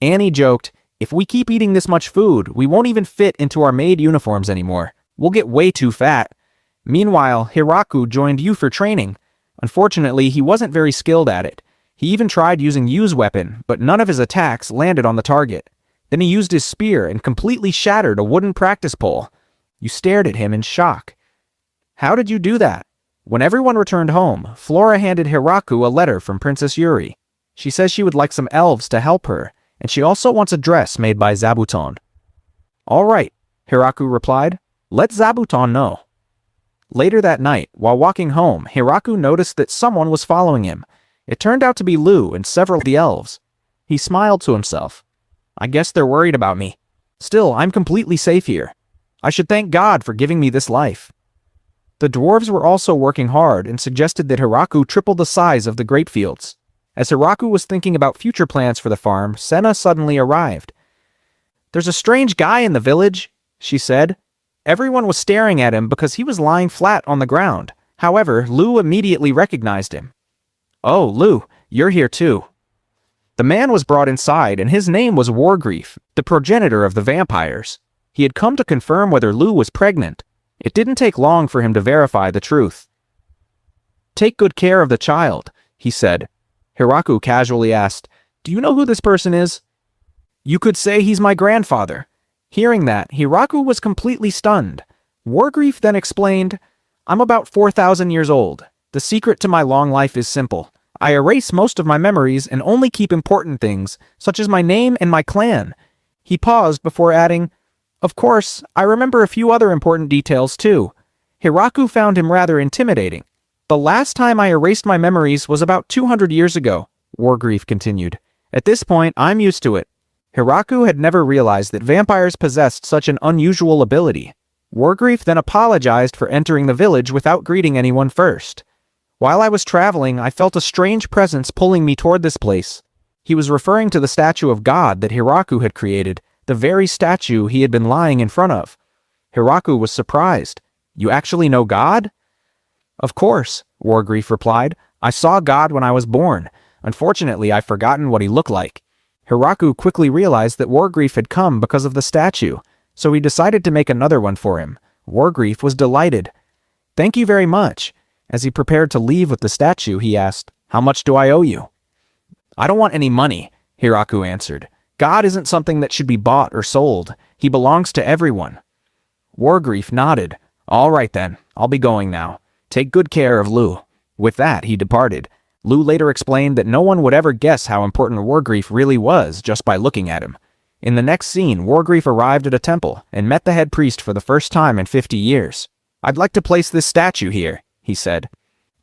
Annie joked, "If we keep eating this much food, we won't even fit into our maid uniforms anymore. We'll get way too fat." Meanwhile, Hiraku joined Yu for training. Unfortunately, he wasn't very skilled at it. He even tried using Yu's weapon, but none of his attacks landed on the target. Then he used his spear and completely shattered a wooden practice pole. Yu stared at him in shock. "How did you do that?" When everyone returned home, Flora handed Hiraku a letter from Princess Yuri. She says she would like some elves to help her, and she also wants a dress made by Zabuton. "All right," Hiraku replied. "Let Zabuton know." Later that night, while walking home, Hiraku noticed that someone was following him. It turned out to be Lu and several of the elves. He smiled to himself. "I guess they're worried about me. Still, I'm completely safe here. I should thank God for giving me this life." The dwarves were also working hard and suggested that Hiraku triple the size of the grape fields. As Hiraku was thinking about future plans for the farm, Senna suddenly arrived. "There's a strange guy in the village," she said. Everyone was staring at him because he was lying flat on the ground. However, Lou immediately recognized him. "Oh, Lou, you're here too." The man was brought inside, and his name was Wargrief, the progenitor of the vampires. He had come to confirm whether Lou was pregnant. It didn't take long for him to verify the truth. "Take good care of the child," he said. Hiraku casually asked, "Do you know who this person is?" "You could say he's my grandfather." Hearing that, Hiraku was completely stunned. Wargrief then explained, "I'm about 4,000 years old. The secret to my long life is simple. I erase most of my memories and only keep important things, such as my name and my clan." He paused before adding, "Of course, I remember a few other important details too." Hiraku found him rather intimidating. "The last time I erased my memories was about 200 years ago," Wargrief continued. "At this point, I'm used to it." Hiraku had never realized that vampires possessed such an unusual ability. Wargrief then apologized for entering the village without greeting anyone first. "While I was traveling, I felt a strange presence pulling me toward this place." He was referring to the statue of God that Hiraku had created, the very statue he had been lying in front of. Hiraku was surprised. "You actually know God?" "Of course," Wargrief replied. "I saw God when I was born. Unfortunately, I've forgotten what he looked like." Hiraku quickly realized that Wargrief had come because of the statue, so he decided to make another one for him. Wargrief was delighted. "Thank you very much." As he prepared to leave with the statue, he asked, "How much do I owe you?" "I don't want any money," Hiraku answered. "God isn't something that should be bought or sold. He belongs to everyone." Wargrief nodded. "All right then, I'll be going now. Take good care of Lou." With that, he departed. Lou later explained that no one would ever guess how important Wargrief really was just by looking at him. In the next scene, Wargrief arrived at a temple and met the head priest for the first time in 50 years. "I'd like to place this statue here," he said.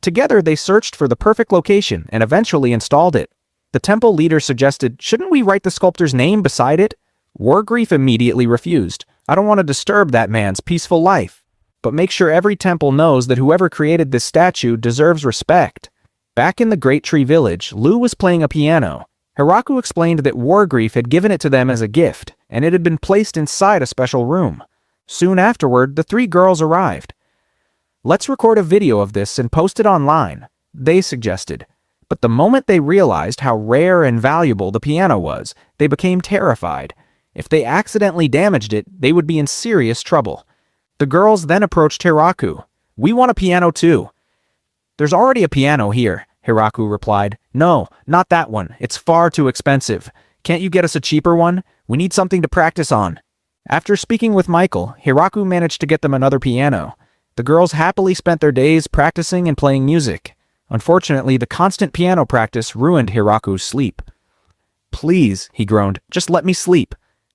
Together, they searched for the perfect location and eventually installed it. The temple leader suggested, "Shouldn't we write the sculptor's name beside it?" Wargrief immediately refused. "I don't want to disturb that man's peaceful life. But make sure every temple knows that whoever created this statue deserves respect." Back in the Great Tree Village, Lou was playing a piano. Hiraku explained that Wargrief had given it to them as a gift, and it had been placed inside a special room. Soon afterward, the three girls arrived. "Let's record a video of this and post it online," they suggested. But the moment they realized how rare and valuable the piano was, they became terrified. If they accidentally damaged it, they would be in serious trouble. The girls then approached Hiraku. "We want a piano too." "There's already a piano here," Hiraku replied. "No, not that one. It's far too expensive. Can't you get us a cheaper one? We need something to practice on." After speaking with Michael, Hiraku managed to get them another piano. The girls happily spent their days practicing and playing music. Unfortunately, the constant piano practice ruined Hiraku's sleep. "Please," he groaned, "just let me sleep."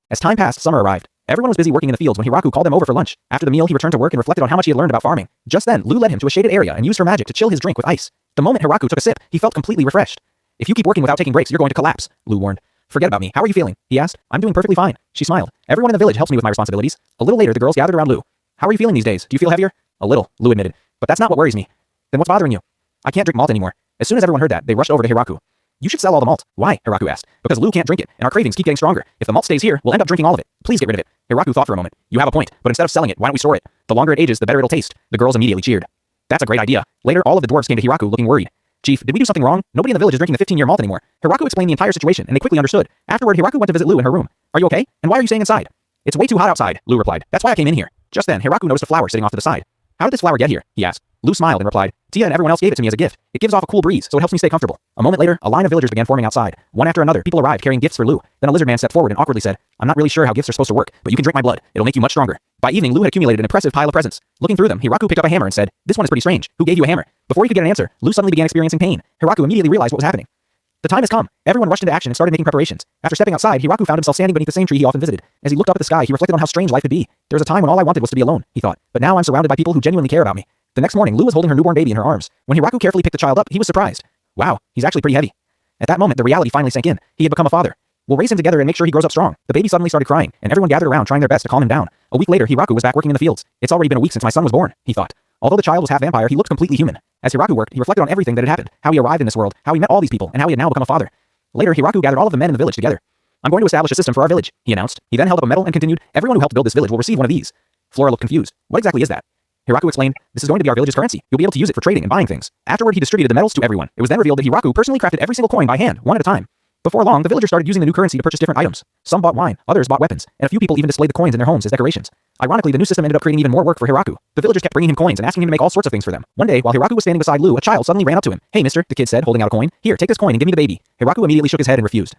As time passed, summer arrived. Everyone was busy working in the fields when Hiraku called them over for lunch. After the meal, he returned to work and reflected on how much he had learned about farming. Just then, Lou led him to a shaded area and used her magic to chill his drink with ice. The moment Hiraku took a sip, he felt completely refreshed. "If you keep working without taking breaks, you're going to collapse," Lou warned. "Forget about me. How are you feeling?" he asked. "I'm doing perfectly fine." She smiled. "Everyone in the village helps me with my responsibilities." A little later, the girls gathered around Lou. "How are you feeling these days? Do you feel heavier?" "A little," Lou admitted. "But that's not what worries me." "Then what's bothering you?" "I can't drink malt anymore." As soon as everyone heard that, they rushed over to Hiraku. "You should sell all the malt." "Why?" Hiraku asked. "Because Lou can't drink it, and our cravings keep getting stronger. If the malt stays here, we'll end up drinking all of it. Please get rid of it." Hiraku thought for a moment. "You have a point, but instead of selling it, why don't we store it? The longer it ages, the better it'll taste." The girls immediately cheered. "That's a great idea." Later, all of the dwarves came to Hiraku looking worried. "Chief, did we do something wrong? Nobody in the village is drinking the 15-year malt anymore." Hiraku explained the entire situation, and they quickly understood. Afterward, Hiraku went to visit Lou in her room. "Are you okay? And why are you staying inside?" "It's way too hot outside," Lou replied. "That's why I came in here." Just then, Hiraku noticed a flower sitting off to the side. "How did this flower get here?" he asked. Lou smiled and replied, "Tia and everyone else gave it to me as a gift. It gives off a cool breeze, so it helps me stay comfortable." A moment later, a line of villagers began forming outside. One after another, people arrived carrying gifts for Lou. Then a lizard man stepped forward and awkwardly said, "I'm not really sure how gifts are supposed to work, but you can drink my blood. It'll make you much stronger." By evening, Lou had accumulated an impressive pile of presents. Looking through them, Hiraku picked up a hammer and said, "This one is pretty strange. Who gave you a hammer?" Before he could get an answer, Lou suddenly began experiencing pain. Hiraku immediately realized what was happening. The time has come. Everyone rushed into action and started making preparations. After stepping outside, Hiraku found himself standing beneath the same tree he often visited. As he looked up at the sky, he reflected on how strange life could be. There was a time when all I wanted was to be alone, he thought. But now I'm surrounded by people who genuinely care about me. The next morning, Lou was holding her newborn baby in her arms. When Hiraku carefully picked the child up, he was surprised. Wow, he's actually pretty heavy. At that moment, the reality finally sank in. He had become a father. "We'll raise him together and make sure he grows up strong." The baby suddenly started crying, and everyone gathered around trying their best to calm him down. A week later, Hiraku was back working in the fields. "It's already been a week since my son was born," he thought. Although the child was half vampire, he looked completely human. As Hiraku worked, he reflected on everything that had happened, how he arrived in this world, how he met all these people, and how he had now become a father. Later, Hiraku gathered all of the men in the village together. I'm going to establish a system for our village, he announced. He then held up a medal and continued, everyone who helped build this village will receive one of these. Flora looked confused. What exactly is that? Hiraku explained, this is going to be our village's currency. You'll be able to use it for trading and buying things. Afterward, he distributed the medals to everyone. It was then revealed that Hiraku personally crafted every single coin by hand, one at a time. Before long, the villagers started using the new currency to purchase different items. Some bought wine, others bought weapons, and a few people even displayed the coins in their homes as decorations. Ironically, the new system ended up creating even more work for Hiraku. The villagers kept bringing him coins and asking him to make all sorts of things for them. One day, while Hiraku was standing beside Lou, a child suddenly ran up to him. Hey mister, the kid said, holding out a coin. Here, take this coin and give me the baby. Hiraku immediately shook his head and refused.